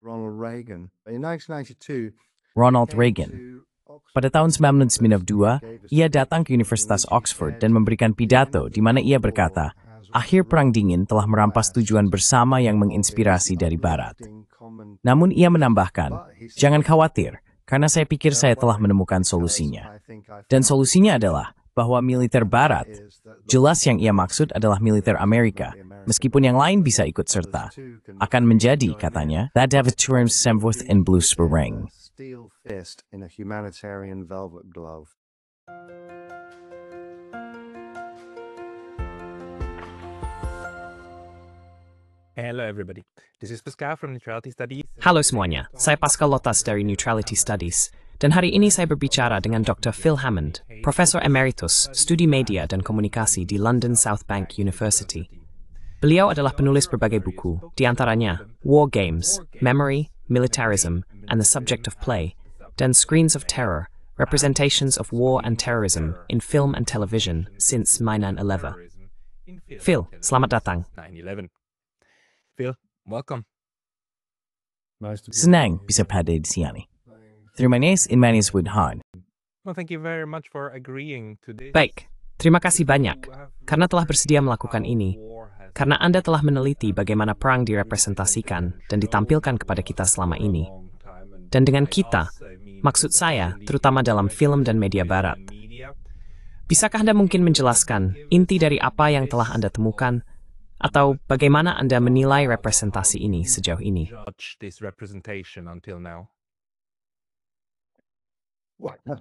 Ronald Reagan. In 1992, he Ronald came Reagan. to Oxford. Pada tahun 1992, ia datang ke Universitas Oxford dan memberikan pidato di mana ia berkata, akhir Perang Dingin telah merampas tujuan bersama yang menginspirasi dari Barat. Namun ia menambahkan, jangan khawatir, karena saya pikir saya telah menemukan solusinya. Dan solusinya adalah bahwa militer Barat, jelas yang ia maksud adalah militer Amerika, meskipun yang lain bisa ikut serta, akan menjadi, katanya, that have a term semvoth in blue spring. Steel fist in a humanitarian velvet glove. Hello everybody, this is Pascal from Neutrality Studies. Halo semuanya, saya Pascal Lotas dari Neutrality Studies. Dan hari ini saya berbicara dengan Dr. Phil Hammond, Profesor Emeritus Studi Media dan Komunikasi di London South Bank University. Beliau adalah penulis berbagai buku, di antaranya War Games, Memory, Militarism, and the Subject of Play, dan Screens of Terror, Representations of War and Terrorism in Film and Television since Mainan 11. Phil, selamat datang. 9/11. Phil, welcome. Senang bisa hadir di sini. Terima kasih Inmanis Woodhan. Well, thank you very much for agreeing to this. Baik, terima kasih banyak karena telah bersedia melakukan ini. Karena Anda telah meneliti bagaimana perang direpresentasikan dan ditampilkan kepada kita selama ini. Dan dengan kita, maksud saya, terutama dalam film dan media barat. Bisakah Anda mungkin menjelaskan inti dari apa yang telah Anda temukan, atau bagaimana Anda menilai representasi ini sejauh ini? Judge this representation until now.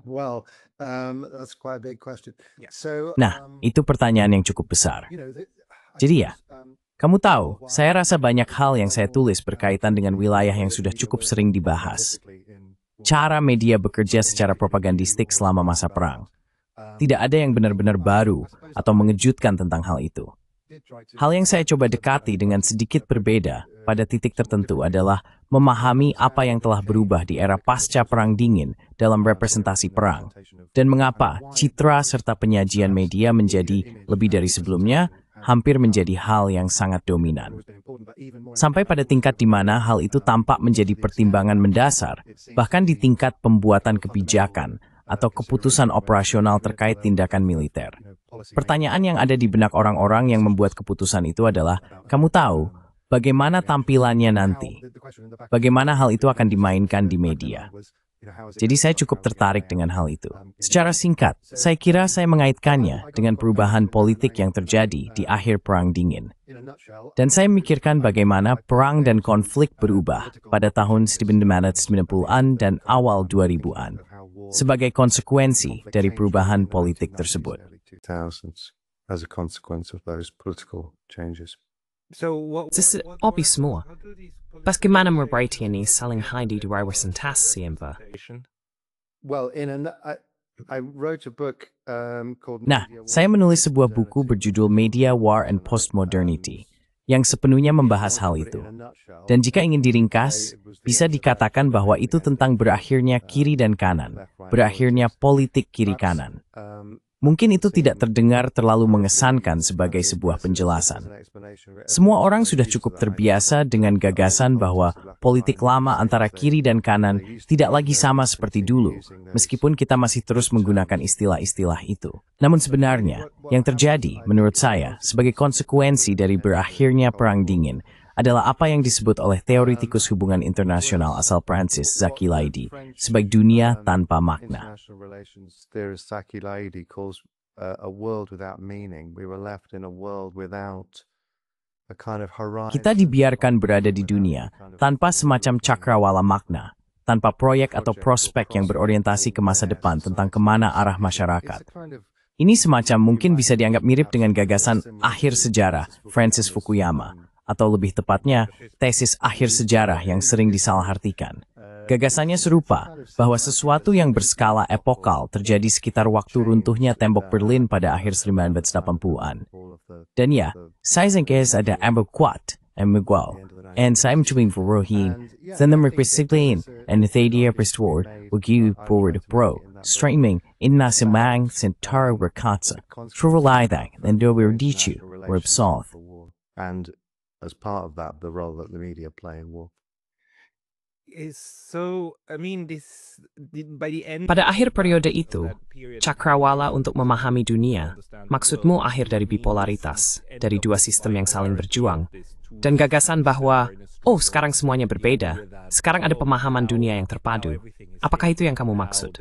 Well, that's quite a big question. So, Nah, itu pertanyaan yang cukup besar. Jadi ya, kamu tahu, saya rasa banyak hal yang saya tulis berkaitan dengan wilayah yang sudah cukup sering dibahas. Cara media bekerja secara propagandistik selama masa perang. Tidak ada yang benar-benar baru atau mengejutkan tentang hal itu. Hal yang saya coba dekati dengan sedikit berbeda pada titik tertentu adalah memahami apa yang telah berubah di era pasca Perang Dingin dalam representasi perang, dan mengapa citra serta penyajian media menjadi lebih dari sebelumnya, hampir menjadi hal yang sangat dominan. Sampai pada tingkat di mana hal itu tampak menjadi pertimbangan mendasar, bahkan di tingkat pembuatan kebijakan atau keputusan operasional terkait tindakan militer. Pertanyaan yang ada di benak orang-orang yang membuat keputusan itu adalah, kamu tahu, bagaimana tampilannya nanti? Bagaimana hal itu akan dimainkan di media? Jadi saya cukup tertarik dengan hal itu. Secara singkat, saya kira saya mengaitkannya dengan perubahan politik yang terjadi di akhir Perang Dingin. Dan saya memikirkan bagaimana perang dan konflik berubah pada tahun 1990-an dan awal 2000-an sebagai konsekuensi dari perubahan politik tersebut. 2000s as a consequence of those political changes. So what? Sisi obvious semua. Bagaimana merbaiti ini saling hadir di representasi Mbak? Well, I wrote a book called. Nah, saya menulis sebuah buku berjudul Media, War, and Postmodernity yang sepenuhnya membahas hal itu. Dan jika ingin diringkas, bisa dikatakan bahwa itu tentang berakhirnya kiri dan kanan, berakhirnya politik kiri-kanan. Mungkin itu tidak terdengar terlalu mengesankan sebagai sebuah penjelasan. Semua orang sudah cukup terbiasa dengan gagasan bahwa politik lama antara kiri dan kanan tidak lagi sama seperti dulu, meskipun kita masih terus menggunakan istilah-istilah itu. Namun sebenarnya, yang terjadi, menurut saya, sebagai konsekuensi dari berakhirnya Perang Dingin, adalah apa yang disebut oleh teoritikus hubungan internasional asal Prancis, Zaki Laidi, sebagai dunia tanpa makna. International relations theorist Zaki Laidi calls a world without meaning. We were left in a world without a kind of horizon. Kita dibiarkan berada di dunia tanpa semacam cakrawala makna, tanpa proyek atau prospek yang berorientasi ke masa depan tentang kemana arah masyarakat. Ini semacam mungkin bisa dianggap mirip dengan gagasan akhir sejarah Francis Fukuyama, atau lebih tepatnya, tesis akhir sejarah yang sering disalahartikan. Gagasannya serupa, bahwa sesuatu yang berskala epokal terjadi sekitar waktu runtuhnya tembok Berlin pada akhir 1980-an. Dan ya, saya sengkes ada ambil kuat, amigual, and saya mencoba verrohin, dan merpesiplin, and thadia perstword, wagi forward bro, streaming, in nasimang, sentara berkatsa, trulaidak, and dober dichu, or absolve. And as part of that, the role that the media play in war. Pada akhir periode itu, cakrawala untuk memahami dunia, maksudmu akhir dari bipolaritas, dari dua sistem yang saling berjuang, dan gagasan bahwa, oh sekarang semuanya berbeda, sekarang ada pemahaman dunia yang terpadu. Apakah itu yang kamu maksud?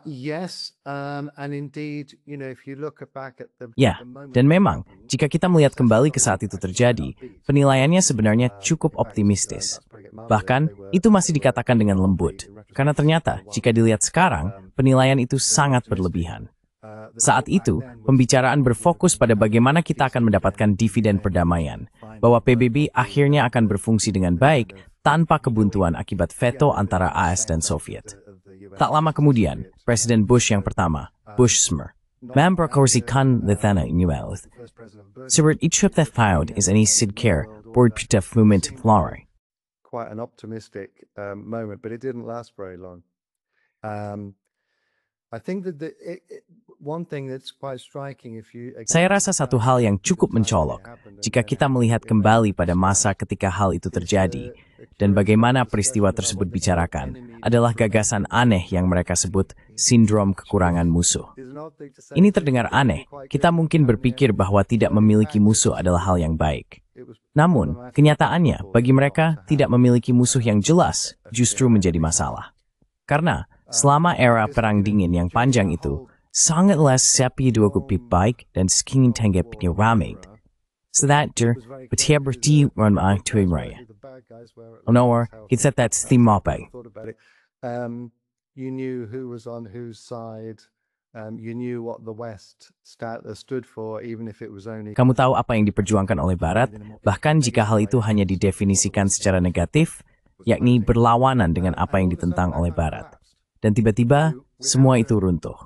Yes, and indeed, if you look back at Ya, dan memang, jika kita melihat kembali ke saat itu terjadi, penilaiannya sebenarnya cukup optimistis. Bahkan, itu masih dikatakan dengan lembut. Karena ternyata, jika dilihat sekarang, penilaian itu sangat berlebihan. Saat itu, pembicaraan berfokus pada bagaimana kita akan mendapatkan dividen perdamaian, bahwa PBB akhirnya akan berfungsi dengan baik tanpa kebuntuan akibat veto antara AS dan Soviet. Tak lama kemudian, Presiden Bush yang pertama, Bush Sr., memproklamasikan Lithuania Nuelth. Sebut ichip found is any sidcare board pitef movement flore. Quite an optimistic moment, but it didn't last very long. I think that one thing that's quite striking if you... Saya rasa satu hal yang cukup mencolok jika kita melihat kembali pada masa ketika hal itu terjadi dan bagaimana peristiwa tersebut bicarakan adalah gagasan aneh yang mereka sebut sindrom kekurangan musuh. Ini terdengar aneh, kita mungkin berpikir bahwa tidak memiliki musuh adalah hal yang baik. Namun, kenyataannya bagi mereka tidak memiliki musuh yang jelas justru menjadi masalah. Karena selama era perang dingin yang panjang itu, sangatlah sepi dua kupi baik dan sekingin tanggap ramai. Sedatar, betia berti ramai tuin raya. Honor, kita that's theme apa? You knew who was on whose side. You knew what the West stood for, even if it was only... Kamu tahu apa yang diperjuangkan oleh Barat, bahkan jika hal itu hanya didefinisikan secara negatif, yakni berlawanan dengan apa yang ditentang oleh Barat. Dan tiba-tiba, semua itu runtuh.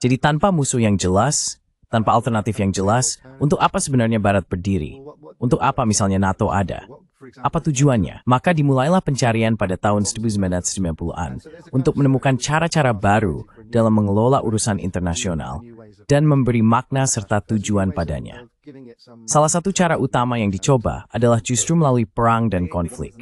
Jadi tanpa musuh yang jelas, tanpa alternatif yang jelas, untuk apa sebenarnya Barat berdiri? Untuk apa misalnya NATO ada? Apa tujuannya? Maka dimulailah pencarian pada tahun 1990-an untuk menemukan cara-cara baru dalam mengelola urusan internasional dan memberi makna serta tujuan padanya. Salah satu cara utama yang dicoba adalah justru melalui perang dan konflik.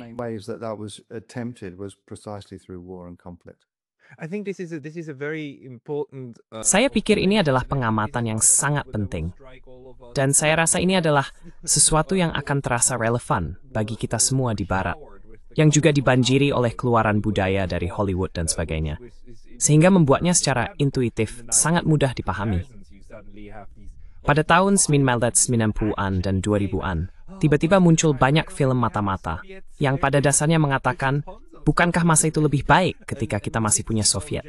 Saya pikir ini adalah pengamatan yang sangat penting. Dan saya rasa ini adalah sesuatu yang akan terasa relevan bagi kita semua di Barat, yang juga dibanjiri oleh keluaran budaya dari Hollywood dan sebagainya, sehingga membuatnya secara intuitif sangat mudah dipahami. Pada tahun 1990-an dan 2000-an, tiba-tiba muncul banyak film mata-mata yang pada dasarnya mengatakan, bukankah masa itu lebih baik ketika kita masih punya Soviet?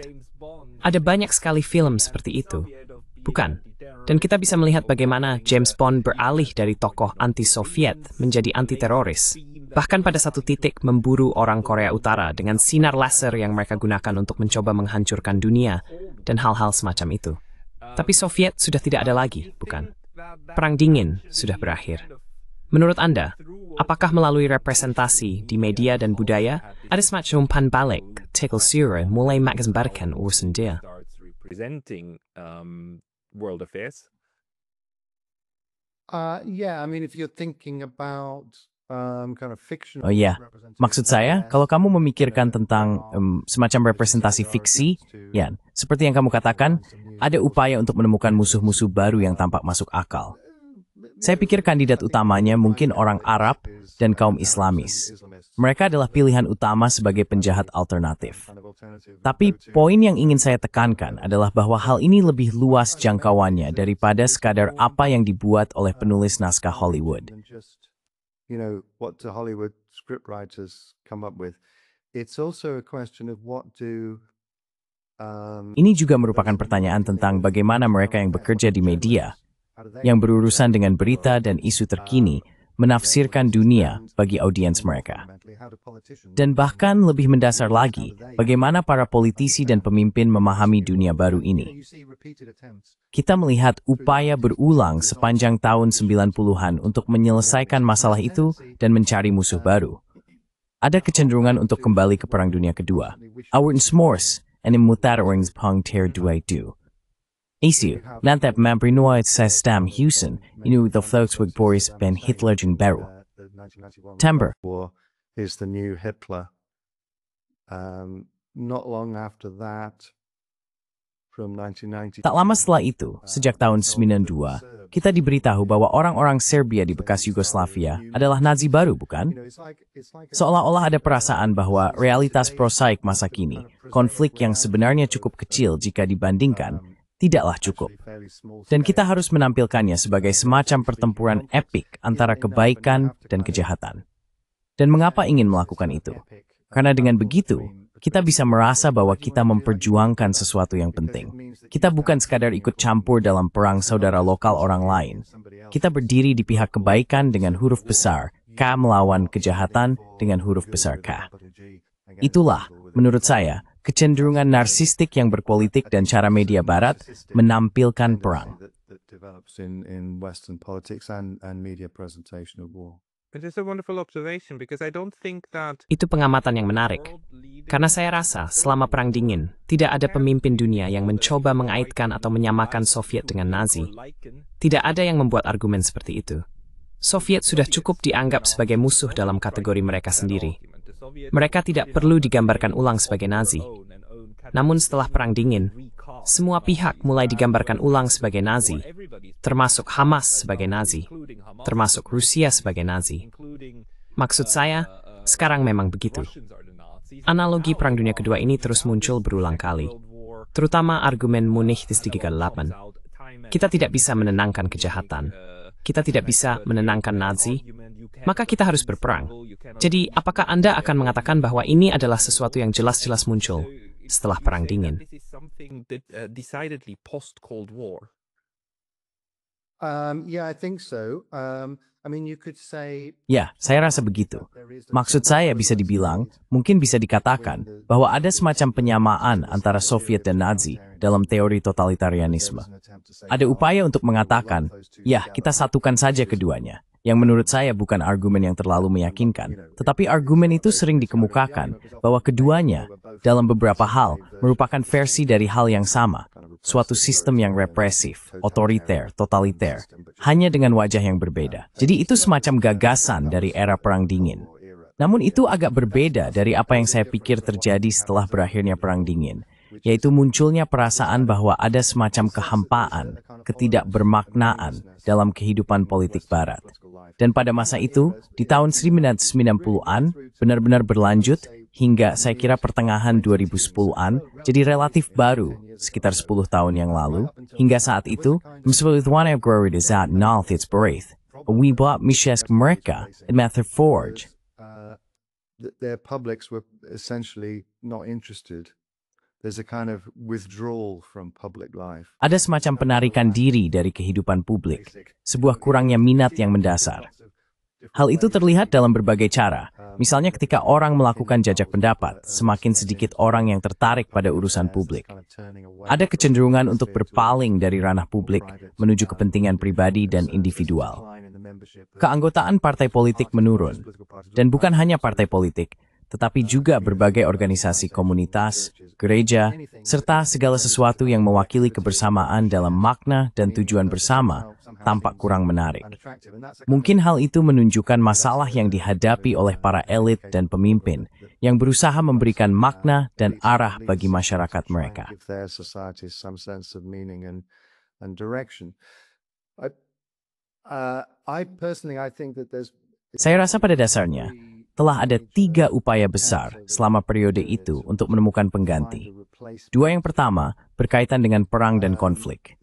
Ada banyak sekali film seperti itu, bukan? Dan kita bisa melihat bagaimana James Bond beralih dari tokoh anti-Soviet menjadi anti-teroris. Bahkan pada satu titik memburu orang Korea Utara dengan sinar laser yang mereka gunakan untuk mencoba menghancurkan dunia dan hal-hal semacam itu. Tapi Soviet sudah tidak ada lagi, bukan? Perang dingin sudah berakhir. Menurut Anda, apakah melalui representasi di media dan budaya, ada semacam umpan balik, tekel sura mulai menggambarkan urusan dia? World affairs? Yeah, I mean, if you're thinking about kind of fictional... Oh iya, maksud saya, kalau kamu memikirkan tentang semacam representasi fiksi, ya, seperti yang kamu katakan, ada upaya untuk menemukan musuh-musuh baru yang tampak masuk akal. Saya pikir kandidat utamanya mungkin orang Arab dan kaum Islamis. Mereka adalah pilihan utama sebagai penjahat alternatif. Tapi poin yang ingin saya tekankan adalah bahwa hal ini lebih luas jangkauannya daripada sekadar apa yang dibuat oleh penulis naskah Hollywood. Ini juga merupakan pertanyaan tentang bagaimana mereka yang bekerja di media, yang berurusan dengan berita dan isu terkini, menafsirkan dunia bagi audiens mereka. Dan bahkan lebih mendasar lagi, bagaimana para politisi dan pemimpin memahami dunia baru ini. Kita melihat upaya berulang sepanjang tahun 90-an untuk menyelesaikan masalah itu dan mencari musuh baru. Ada kecenderungan untuk kembali ke Perang Dunia Kedua. Our s'mores and imutar orings pang ter duai du. Isu, nantep membrinoid sistem Houston, inu the Volkswagen Boris ben Hitler jun baru. The 1991 Timber. War is the new Hitler. Not long after that, from 1990. Tak lama setelah itu, sejak tahun 92, kita diberitahu bahwa orang-orang Serbia di bekas Yugoslavia adalah Nazi baru, bukan? Seolah-olah ada perasaan bahwa realitas prosaik masa kini, konflik yang sebenarnya cukup kecil jika dibandingkan, tidaklah cukup. Dan kita harus menampilkannya sebagai semacam pertempuran epik antara kebaikan dan kejahatan. Dan mengapa ingin melakukan itu? Karena dengan begitu, kita bisa merasa bahwa kita memperjuangkan sesuatu yang penting. Kita bukan sekadar ikut campur dalam perang saudara lokal orang lain. Kita berdiri di pihak kebaikan dengan huruf besar, K melawan kejahatan dengan huruf besar K. Itulah, menurut saya, kecenderungan narsistik yang berpolitik dan cara media barat menampilkan perang. Itu pengamatan yang menarik. Karena saya rasa selama Perang Dingin, tidak ada pemimpin dunia yang mencoba mengaitkan atau menyamakan Soviet dengan Nazi. Tidak ada yang membuat argumen seperti itu. Soviet sudah cukup dianggap sebagai musuh dalam kategori mereka sendiri. Mereka tidak perlu digambarkan ulang sebagai Nazi. Namun setelah Perang Dingin, semua pihak mulai digambarkan ulang sebagai Nazi, termasuk Hamas sebagai Nazi, termasuk Rusia sebagai Nazi. Maksud saya, sekarang memang begitu. Analogi Perang Dunia Kedua ini terus muncul berulang kali, terutama argumen Munich 38. Kita tidak bisa menenangkan kejahatan. Kita tidak bisa menenangkan Nazi, maka kita harus berperang. Jadi, apakah Anda akan mengatakan bahwa ini adalah sesuatu yang jelas-jelas muncul setelah Perang Dingin? Ya, saya rasa begitu. Maksud saya bisa dibilang, mungkin bisa dikatakan bahwa ada semacam penyamaan antara Soviet dan Nazi dalam teori totalitarianisme. Ada upaya untuk mengatakan, ya, kita satukan saja keduanya. Yang menurut saya bukan argumen yang terlalu meyakinkan, tetapi argumen itu sering dikemukakan bahwa keduanya, dalam beberapa hal, merupakan versi dari hal yang sama, suatu sistem yang represif, otoriter, totaliter, hanya dengan wajah yang berbeda. Jadi itu semacam gagasan dari era Perang Dingin. Namun itu agak berbeda dari apa yang saya pikir terjadi setelah berakhirnya Perang Dingin, yaitu munculnya perasaan bahwa ada semacam kehampaan, ketidakbermaknaan dalam kehidupan politik Barat. Dan pada masa itu, di tahun 1990-an, benar-benar berlanjut hingga saya kira pertengahan 2010-an, jadi relatif baru, sekitar 10 tahun yang lalu. Hingga saat itu, Mswilithwana Grorid is at North its Breath. We bought Mishesk mereka in Mather Forge. Their publics were essentially not interested. There's a kind of withdrawal from public life. Ada semacam penarikan diri dari kehidupan publik, sebuah kurangnya minat yang mendasar. Hal itu terlihat dalam berbagai cara. Misalnya ketika orang melakukan jajak pendapat, semakin sedikit orang yang tertarik pada urusan publik. Ada kecenderungan untuk berpaling dari ranah publik menuju kepentingan pribadi dan individual. Keanggotaan partai politik menurun, dan bukan hanya partai politik, tetapi juga berbagai organisasi komunitas, gereja, serta segala sesuatu yang mewakili kebersamaan dalam makna dan tujuan bersama tampak kurang menarik. Mungkin hal itu menunjukkan masalah yang dihadapi oleh para elit dan pemimpin yang berusaha memberikan makna dan arah bagi masyarakat mereka. Saya rasa pada dasarnya, telah ada 3 upaya besar selama periode itu untuk menemukan pengganti. 2 yang pertama berkaitan dengan perang dan konflik.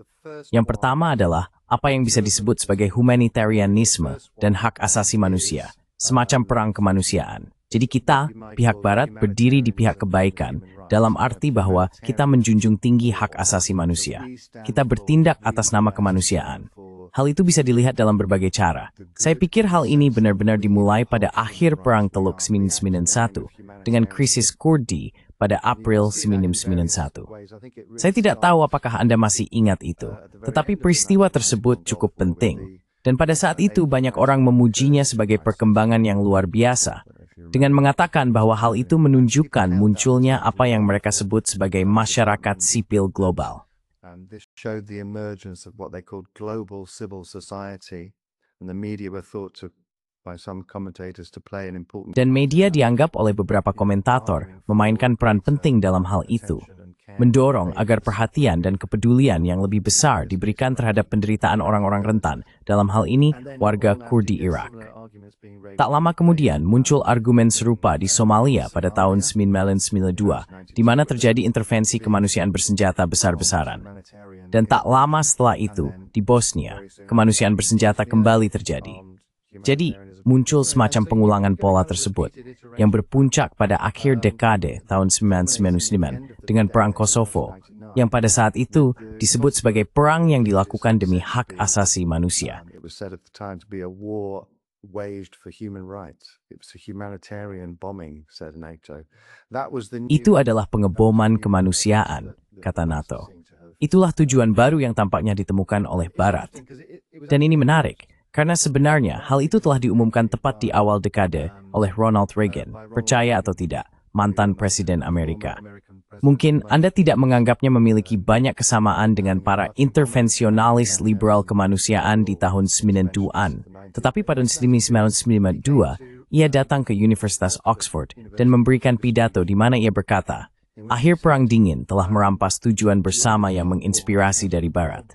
Yang pertama adalah apa yang bisa disebut sebagai humanitarianisme dan hak asasi manusia, semacam perang kemanusiaan. Jadi kita, pihak Barat, berdiri di pihak kebaikan, dalam arti bahwa kita menjunjung tinggi hak asasi manusia. Kita bertindak atas nama kemanusiaan. Hal itu bisa dilihat dalam berbagai cara. Saya pikir hal ini benar-benar dimulai pada akhir Perang Teluk 1991 dengan krisis Kurdi pada April 1991. Saya tidak tahu apakah Anda masih ingat itu, tetapi peristiwa tersebut cukup penting. Dan pada saat itu banyak orang memujinya sebagai perkembangan yang luar biasa, dengan mengatakan bahwa hal itu menunjukkan munculnya apa yang mereka sebut sebagai masyarakat sipil global. showed the emergence of what they called global civil society, and the media were thought to, by some commentators, to play an important. Dan media dianggap oleh beberapa komentator memainkan peran penting dalam hal itu, mendorong agar perhatian dan kepedulian yang lebih besar diberikan terhadap penderitaan orang-orang rentan, dalam hal ini warga Kurdi Irak. Tak lama kemudian muncul argumen serupa di Somalia pada tahun 1992, di mana terjadi intervensi kemanusiaan bersenjata besar-besaran. Dan tak lama setelah itu, di Bosnia, kemanusiaan bersenjata kembali terjadi. Jadi, muncul semacam pengulangan pola tersebut, yang berpuncak pada akhir dekade tahun 1999 dengan Perang Kosovo, yang pada saat itu disebut sebagai perang yang dilakukan demi hak asasi manusia. Itu adalah pengeboman kemanusiaan, kata NATO. Itulah tujuan baru yang tampaknya ditemukan oleh Barat. Dan ini menarik, karena sebenarnya hal itu telah diumumkan tepat di awal dekade oleh Ronald Reagan, percaya atau tidak, mantan Presiden Amerika. Mungkin Anda tidak menganggapnya memiliki banyak kesamaan dengan para intervensionalis liberal kemanusiaan di tahun 90-an, tetapi pada 1992, ia datang ke Universitas Oxford dan memberikan pidato di mana ia berkata, akhir Perang Dingin telah merampas tujuan bersama yang menginspirasi dari Barat.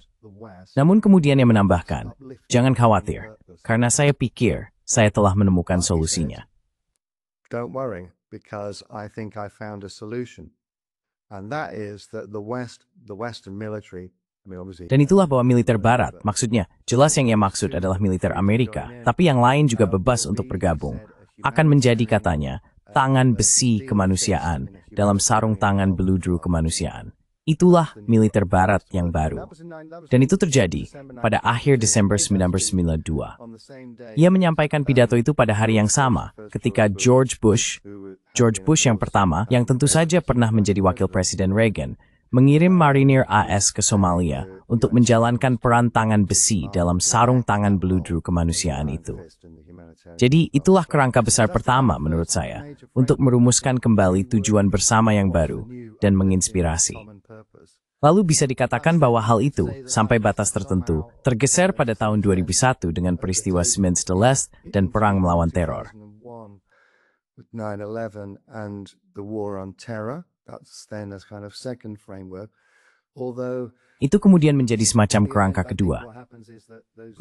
Namun kemudian ia menambahkan, jangan khawatir, karena saya pikir saya telah menemukan solusinya. Don't worry, because I think I found a solution. And that is that the Western military, Dan itulah bahwa militer Barat, maksudnya jelas yang ia maksud adalah militer Amerika, tapi yang lain juga bebas untuk bergabung, akan menjadi katanya tangan besi kemanusiaan dalam sarung tangan beludru kemanusiaan. Itulah militer Barat yang baru. Dan itu terjadi pada akhir Desember 1992. Ia menyampaikan pidato itu pada hari yang sama ketika George Bush yang pertama, yang tentu saja pernah menjadi wakil Presiden Reagan, mengirim marinir AS ke Somalia untuk menjalankan peran tangan besi dalam sarung tangan beludru kemanusiaan itu. Jadi itulah kerangka besar pertama menurut saya untuk merumuskan kembali tujuan bersama yang baru dan menginspirasi. Lalu bisa dikatakan bahwa hal itu, sampai batas tertentu, tergeser pada tahun 2001 dengan peristiwa Smiths-Delest dan perang melawan teror. Itu kemudian menjadi semacam kerangka kedua.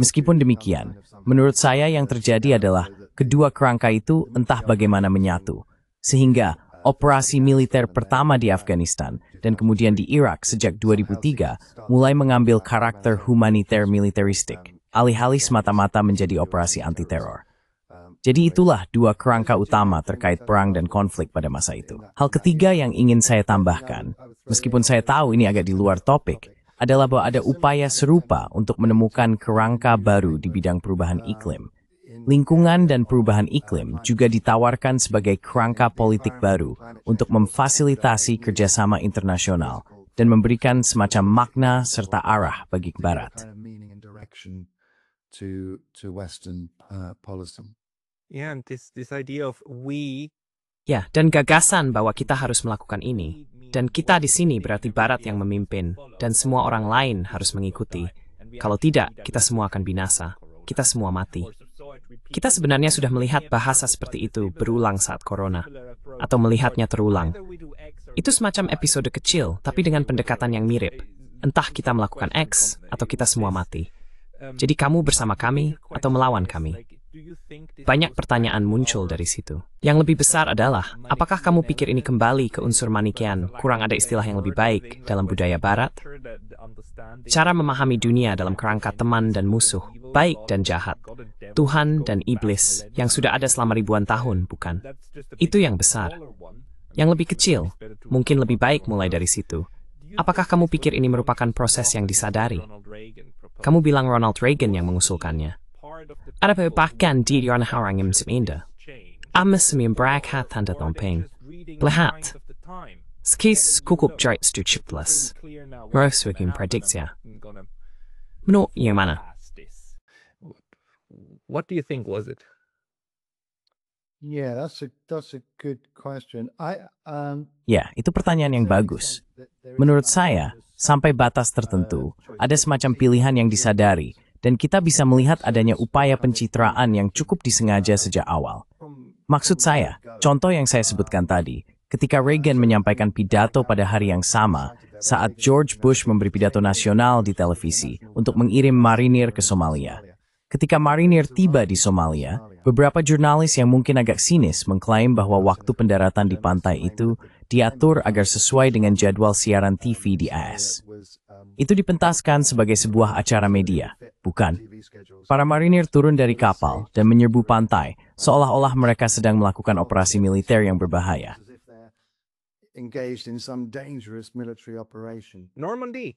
Meskipun demikian, menurut saya yang terjadi adalah kedua kerangka itu entah bagaimana menyatu, sehingga operasi militer pertama di Afghanistan dan kemudian di Irak sejak 2003 mulai mengambil karakter humaniter militeristik, alih-alih semata-mata menjadi operasi anti-teror. Jadi itulah dua kerangka utama terkait perang dan konflik pada masa itu. Hal ketiga yang ingin saya tambahkan, meskipun saya tahu ini agak di luar topik, adalah bahwa ada upaya serupa untuk menemukan kerangka baru di bidang perubahan iklim. Lingkungan dan perubahan iklim juga ditawarkan sebagai kerangka politik baru untuk memfasilitasi kerjasama internasional dan memberikan semacam makna serta arah bagi Barat. Ya, dan gagasan bahwa kita harus melakukan ini, dan kita di sini berarti Barat yang memimpin, dan semua orang lain harus mengikuti. Kalau tidak, kita semua akan binasa. Kita semua mati. Kita sebenarnya sudah melihat bahasa seperti itu berulang saat corona, atau melihatnya terulang. Itu semacam episode kecil, tapi dengan pendekatan yang mirip. Entah kita melakukan X, atau kita semua mati. Jadi kamu bersama kami, atau melawan kami. Banyak pertanyaan muncul dari situ. Yang lebih besar adalah, apakah kamu pikir ini kembali ke unsur Manikean, kurang ada istilah yang lebih baik dalam budaya Barat? Cara memahami dunia dalam kerangka teman dan musuh, baik dan jahat, Tuhan dan iblis, yang sudah ada selama ribuan tahun, bukan? Itu yang besar. Yang lebih kecil, mungkin lebih baik mulai dari situ. Apakah kamu pikir ini merupakan proses yang disadari? Kamu bilang Ronald Reagan yang mengusulkannya. Ada bahkan di orang-orang yang seminda. Amas memberakhat tanda tompeng. Lihat. Skis kukup jait stuchiplas. Meroswagin prediksia. Menurut yang mana? What do you think was it? Yeah, that's a good question. Ya, itu pertanyaan yang bagus. Menurut saya, sampai batas tertentu, ada semacam pilihan yang disadari, dan kita bisa melihat adanya upaya pencitraan yang cukup disengaja sejak awal. Maksud saya, contoh yang saya sebutkan tadi, ketika Reagan menyampaikan pidato pada hari yang sama, saat George Bush memberi pidato nasional di televisi untuk mengirim marinir ke Somalia. Ketika marinir tiba di Somalia, beberapa jurnalis yang mungkin agak sinis mengklaim bahwa waktu pendaratan di pantai itu diatur agar sesuai dengan jadwal siaran TV di AS. Itu dipentaskan sebagai sebuah acara media, bukan? Para marinir turun dari kapal dan menyerbu pantai, seolah-olah mereka sedang melakukan operasi militer yang berbahaya. Engaged in some dangerous military operation. Normandy.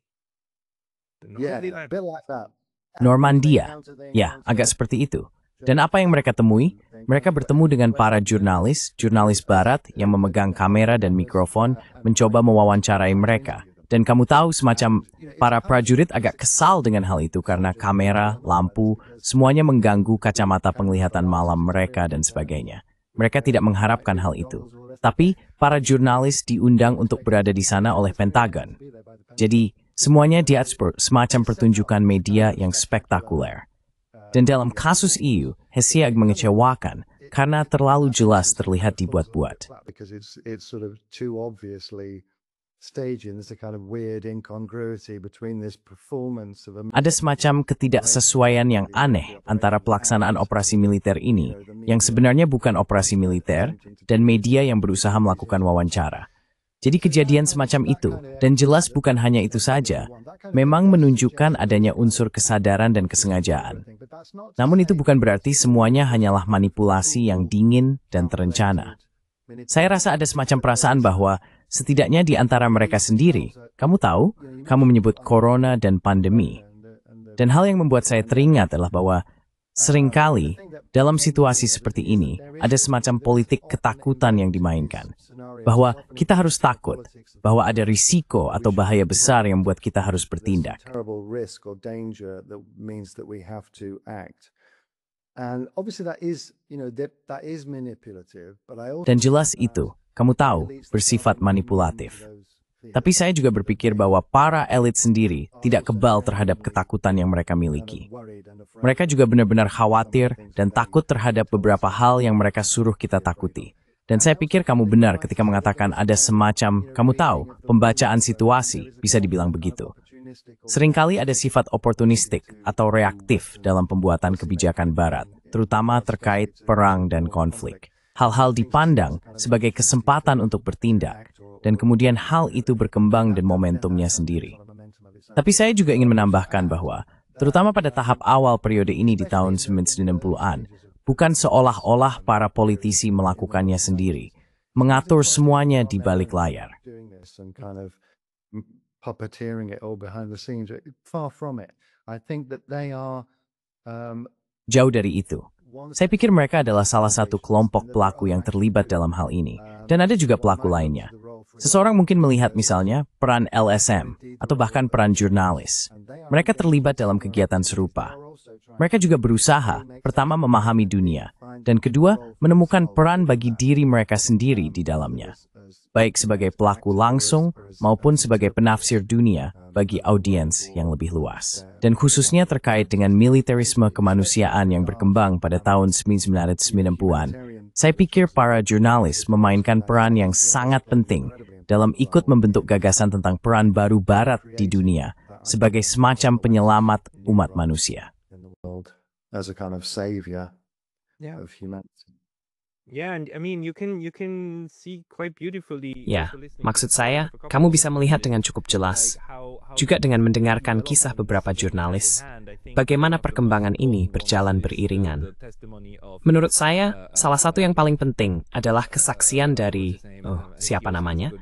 Yeah, a bit like that. Normandia, ya, agak seperti itu. Dan apa yang mereka temui? Mereka bertemu dengan para jurnalis barat yang memegang kamera dan mikrofon, mencoba mewawancarai mereka. Dan kamu tahu semacam para prajurit agak kesal dengan hal itu karena kamera, lampu, semuanya mengganggu kacamata penglihatan malam mereka dan sebagainya. Mereka tidak mengharapkan hal itu. Tapi para jurnalis diundang untuk berada di sana oleh Pentagon. Jadi, semuanya diatur semacam pertunjukan media yang spektakuler. Dan dalam kasus EU, Hesiag mengecewakan karena terlalu jelas terlihat dibuat-buat. Ada semacam ketidaksesuaian yang aneh antara pelaksanaan operasi militer ini, yang sebenarnya bukan operasi militer, dan media yang berusaha melakukan wawancara. Jadi kejadian semacam itu, dan jelas bukan hanya itu saja, memang menunjukkan adanya unsur kesadaran dan kesengajaan. Namun itu bukan berarti semuanya hanyalah manipulasi yang dingin dan terencana. Saya rasa ada semacam perasaan bahwa setidaknya di antara mereka sendiri, kamu tahu, kamu menyebut corona dan pandemi. Dan hal yang membuat saya teringat adalah bahwa seringkali dalam situasi seperti ini, ada semacam politik ketakutan yang dimainkan. Bahwa kita harus takut, bahwa ada risiko atau bahaya besar yang membuat kita harus bertindak. Dan jelas itu, kamu tahu, bersifat manipulatif. Tapi saya juga berpikir bahwa para elit sendiri tidak kebal terhadap ketakutan yang mereka miliki. Mereka juga benar-benar khawatir dan takut terhadap beberapa hal yang mereka suruh kita takuti. Dan saya pikir kamu benar ketika mengatakan ada semacam, kamu tahu, pembacaan situasi, bisa dibilang begitu. Seringkali ada sifat oportunistik atau reaktif dalam pembuatan kebijakan Barat, terutama terkait perang dan konflik. Hal-hal dipandang sebagai kesempatan untuk bertindak, dan kemudian hal itu berkembang dan momentumnya sendiri. Tapi saya juga ingin menambahkan bahwa, terutama pada tahap awal periode ini di tahun 1990-an, bukan seolah-olah para politisi melakukannya sendiri, mengatur semuanya di balik layar. Jauh dari itu. Saya pikir mereka adalah salah satu kelompok pelaku yang terlibat dalam hal ini, dan ada juga pelaku lainnya. Seseorang mungkin melihat misalnya peran LSM, atau bahkan peran jurnalis. Mereka terlibat dalam kegiatan serupa. Mereka juga berusaha, pertama memahami dunia, dan kedua menemukan peran bagi diri mereka sendiri di dalamnya. Baik sebagai pelaku langsung maupun sebagai penafsir dunia bagi audiens yang lebih luas. Dan khususnya terkait dengan militerisme kemanusiaan yang berkembang pada tahun 1990-an, saya pikir para jurnalis memainkan peran yang sangat penting dalam ikut membentuk gagasan tentang peran baru Barat di dunia sebagai semacam penyelamat umat manusia. As a kind of savior of humanity. Yeah, and I mean you can see quite beautifully. Ya, maksud saya, kamu bisa melihat dengan cukup jelas, juga dengan mendengarkan kisah beberapa jurnalis, bagaimana perkembangan ini berjalan beriringan. Menurut saya, salah satu yang paling penting adalah kesaksian dari, siapa namanya?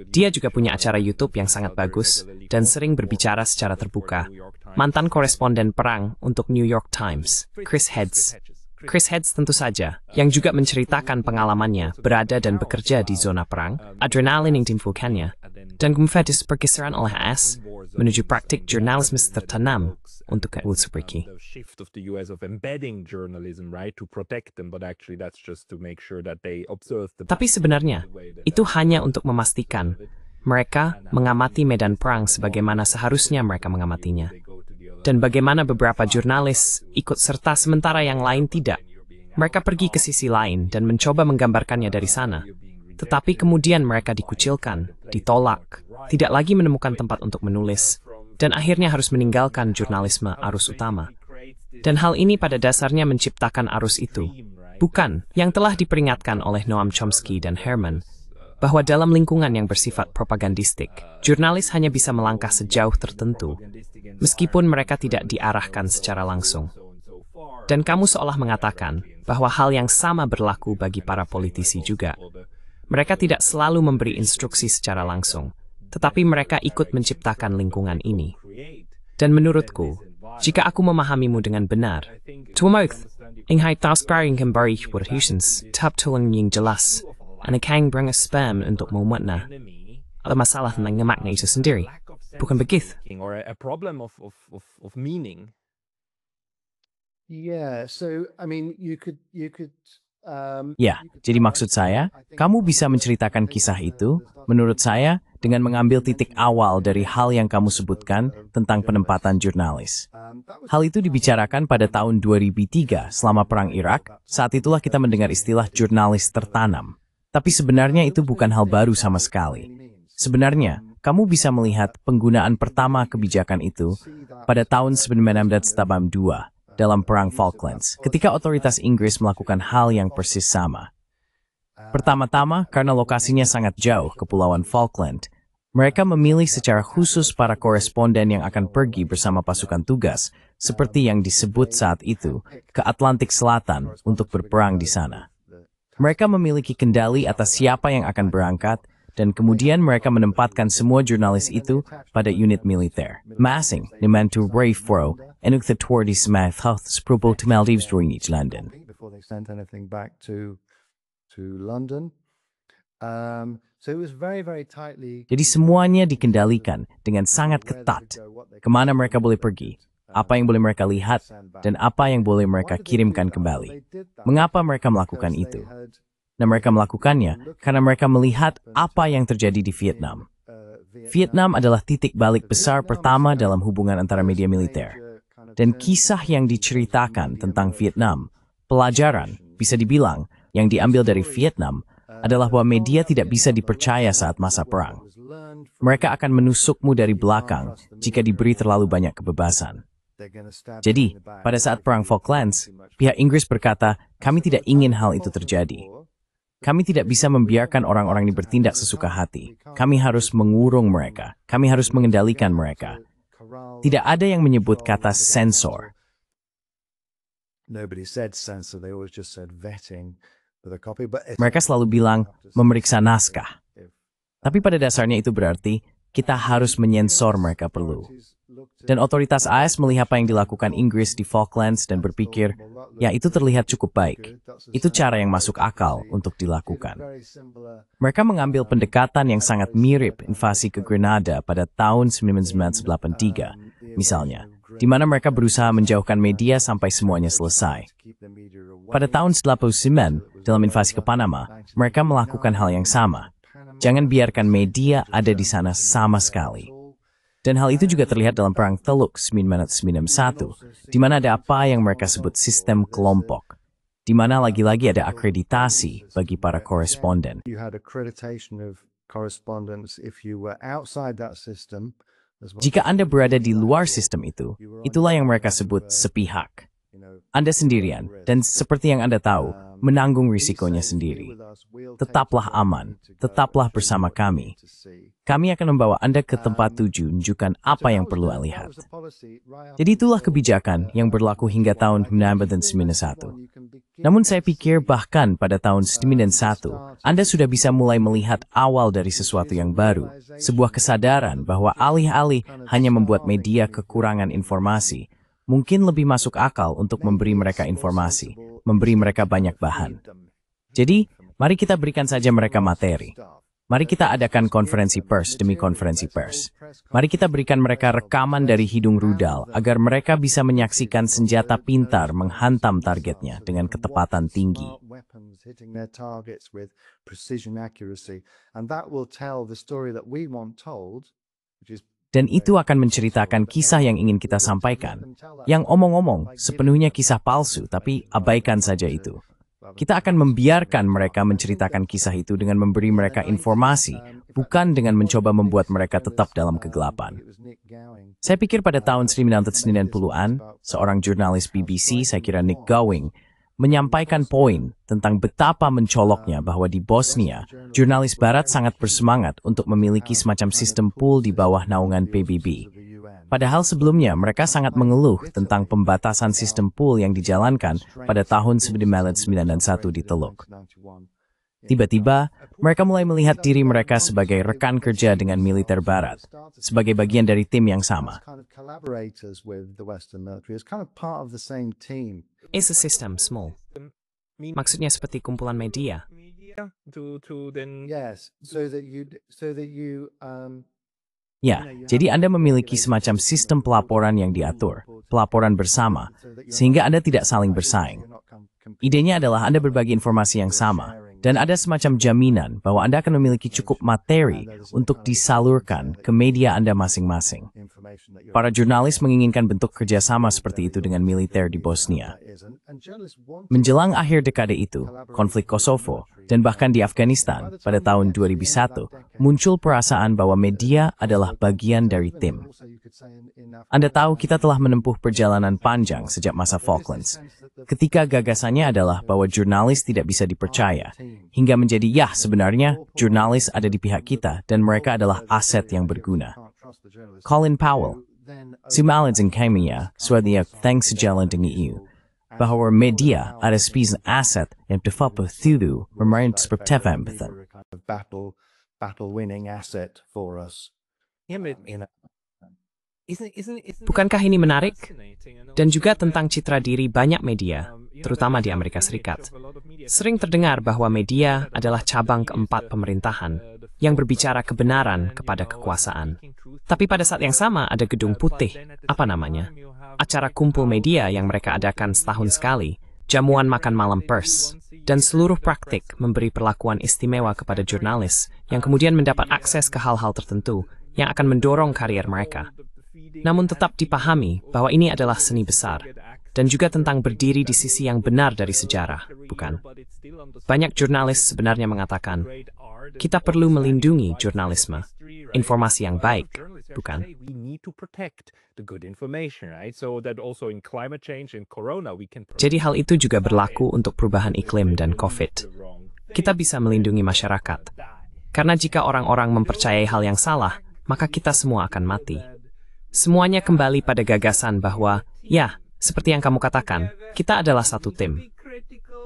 Dia juga punya acara YouTube yang sangat bagus dan sering berbicara secara terbuka. Mantan koresponden perang untuk New York Times, Chris Hedges. Chris Hedges tentu saja, yang juga menceritakan pengalamannya berada dan bekerja di zona perang, adrenalin yang ditimbulkannya, dan kemudian pergeseran oleh AS, menuju praktik jurnalisme tertanam untuk seperti. Tapi sebenarnya, itu hanya untuk memastikan mereka mengamati medan perang sebagaimana seharusnya mereka mengamatinya. Dan bagaimana beberapa jurnalis ikut serta sementara yang lain tidak. Mereka pergi ke sisi lain dan mencoba menggambarkannya dari sana. Tetapi kemudian mereka dikucilkan, ditolak, tidak lagi menemukan tempat untuk menulis, dan akhirnya harus meninggalkan jurnalisme arus utama. Dan hal ini pada dasarnya menciptakan arus itu, bukan yang telah diperingatkan oleh Noam Chomsky dan Herman, bahwa dalam lingkungan yang bersifat propagandistik, jurnalis hanya bisa melangkah sejauh tertentu, meskipun mereka tidak diarahkan secara langsung. Dan kamu seolah mengatakan bahwa hal yang sama berlaku bagi para politisi juga. Mereka tidak selalu memberi instruksi secara langsung, tetapi mereka ikut menciptakan lingkungan ini. Dan menurutku, jika aku memahamimu dengan benar, tumauk, inghay tausparing kembali berhusens, tap tulang yang jelas, anakang bring a spam untuk memuat na. Ada masalah tentang ngemakna itu sendiri, bukan begitu? Or a problem of meaning. Yeah, so I mean, you could Ya, jadi maksud saya, kamu bisa menceritakan kisah itu, menurut saya, dengan mengambil titik awal dari hal yang kamu sebutkan tentang penempatan jurnalis. Hal itu dibicarakan pada tahun 2003 selama Perang Irak, saat itulah kita mendengar istilah jurnalis tertanam. Tapi sebenarnya itu bukan hal baru sama sekali. Sebenarnya, kamu bisa melihat penggunaan pertama kebijakan itu pada tahun 1982. Dalam Perang Falklands, ketika otoritas Inggris melakukan hal yang persis sama. Pertama-tama, karena lokasinya sangat jauh, Kepulauan Falkland, mereka memilih secara khusus para koresponden yang akan pergi bersama pasukan tugas, seperti yang disebut saat itu, ke Atlantik Selatan untuk berperang di sana. Mereka memiliki kendali atas siapa yang akan berangkat, dan kemudian mereka menempatkan semua jurnalis itu pada unit militer. Masing, Nimantu Rayfro, en ook de toerdie smith had sprobel te Maldives door in London. before they sent anything back to London. So it was very, very tightly. Jadi semuanya dikendalikan dengan sangat ketat. Kemana mereka boleh pergi, apa yang boleh mereka lihat, dan apa yang boleh mereka kirimkan kembali. Mengapa mereka melakukan itu? Nah, mereka melakukannya karena mereka melihat apa yang terjadi di Vietnam. Vietnam adalah titik balik besar pertama dalam hubungan antara media militer. Dan kisah yang diceritakan tentang Vietnam, pelajaran, bisa dibilang, yang diambil dari Vietnam, adalah bahwa media tidak bisa dipercaya saat masa perang. Mereka akan menusukmu dari belakang jika diberi terlalu banyak kebebasan. Jadi, pada saat Perang Falklands, pihak Inggris berkata, kami tidak ingin hal itu terjadi. Kami tidak bisa membiarkan orang-orang ini bertindak sesuka hati. Kami harus mengurung mereka. Kami harus mengendalikan mereka. Tidak ada yang menyebut kata sensor. Mereka selalu bilang memeriksa naskah. Tapi pada dasarnya itu berarti kita harus menyensor mereka perlu. Dan otoritas AS melihat apa yang dilakukan Inggris di Falklands dan berpikir, ya itu terlihat cukup baik. Itu cara yang masuk akal untuk dilakukan. Mereka mengambil pendekatan yang sangat mirip invasi ke Grenada pada tahun 1983, misalnya, di mana mereka berusaha menjauhkan media sampai semuanya selesai. Pada tahun 1989, dalam invasi ke Panama, mereka melakukan hal yang sama. Jangan biarkan media ada di sana sama sekali. Dan hal itu juga terlihat dalam Perang Teluk 1991, di mana ada apa yang mereka sebut sistem kelompok, di mana lagi-lagi ada akreditasi bagi para koresponden. Jika Anda berada di luar sistem itu, itulah yang mereka sebut sepihak. Anda sendirian, dan seperti yang Anda tahu, menanggung risikonya sendiri. Tetaplah aman, tetaplah bersama kami. Kami akan membawa Anda ke tempat tujuan, tunjukkan apa yang perlu Anda lihat. Jadi itulah kebijakan yang berlaku hingga tahun 1991. Namun saya pikir bahkan pada tahun 1991, Anda sudah bisa mulai melihat awal dari sesuatu yang baru, sebuah kesadaran bahwa alih-alih hanya membuat media kekurangan informasi, mungkin lebih masuk akal untuk memberi mereka informasi, memberi mereka banyak bahan. Jadi, mari kita berikan saja mereka materi. Mari kita adakan konferensi pers demi konferensi pers. Mari kita berikan mereka rekaman dari hidung rudal agar mereka bisa menyaksikan senjata pintar menghantam targetnya dengan ketepatan tinggi. Dan itu akan menceritakan kisah yang ingin kita sampaikan. Yang omong-omong sepenuhnya kisah palsu, tapi abaikan saja itu. Kita akan membiarkan mereka menceritakan kisah itu dengan memberi mereka informasi, bukan dengan mencoba membuat mereka tetap dalam kegelapan. Saya pikir pada tahun 1990-an, seorang jurnalis BBC, saya kira Nick Gowing, menyampaikan poin tentang betapa mencoloknya bahwa di Bosnia, jurnalis Barat sangat bersemangat untuk memiliki semacam sistem pool di bawah naungan PBB. Padahal sebelumnya mereka sangat mengeluh tentang pembatasan sistem pool yang dijalankan pada tahun 1991 di Teluk. Tiba-tiba, mereka mulai melihat diri mereka sebagai rekan kerja dengan militer Barat, sebagai bagian dari tim yang sama. Is a system small? Maksudnya seperti kumpulan media. Ya, jadi Anda memiliki semacam sistem pelaporan yang diatur, pelaporan bersama, sehingga Anda tidak saling bersaing. Idenya adalah Anda berbagi informasi yang sama, dan ada semacam jaminan bahwa Anda akan memiliki cukup materi untuk disalurkan ke media Anda masing-masing. Para jurnalis menginginkan bentuk kerjasama seperti itu dengan militer di Bosnia. Menjelang akhir dekade itu, konflik Kosovo, dan bahkan di Afghanistan pada tahun 2001, muncul perasaan bahwa media adalah bagian dari tim. Anda tahu kita telah menempuh perjalanan panjang sejak masa Falklands, ketika gagasannya adalah bahwa jurnalis tidak bisa dipercaya, hingga menjadi sebenarnya jurnalis ada di pihak kita dan mereka adalah aset yang berguna. Colin Powell, sumalinsin kami suatu thanks sejalan dengan EU, bahwa media ada sebagai aset yang dapat bertudu memerintah seperti battle-winning asset for us. Bukankah ini menarik? Dan juga tentang citra diri banyak media, terutama di Amerika Serikat. Sering terdengar bahwa media adalah cabang keempat pemerintahan yang berbicara kebenaran kepada kekuasaan. Tapi pada saat yang sama ada gedung putih, acara kumpul media yang mereka adakan setahun sekali, jamuan makan malam pers, dan seluruh praktik memberi perlakuan istimewa kepada jurnalis yang kemudian mendapat akses ke hal-hal tertentu yang akan mendorong karier mereka. Namun tetap dipahami bahwa ini adalah seni besar, dan juga tentang berdiri di sisi yang benar dari sejarah, bukan? Banyak jurnalis sebenarnya mengatakan, kita perlu melindungi jurnalisme, informasi yang baik, bukan? Jadi hal itu juga berlaku untuk perubahan iklim dan COVID. Kita bisa melindungi masyarakat. Karena jika orang-orang mempercayai hal yang salah, maka kita semua akan mati. Semuanya kembali pada gagasan bahwa, seperti yang kamu katakan, kita adalah satu tim.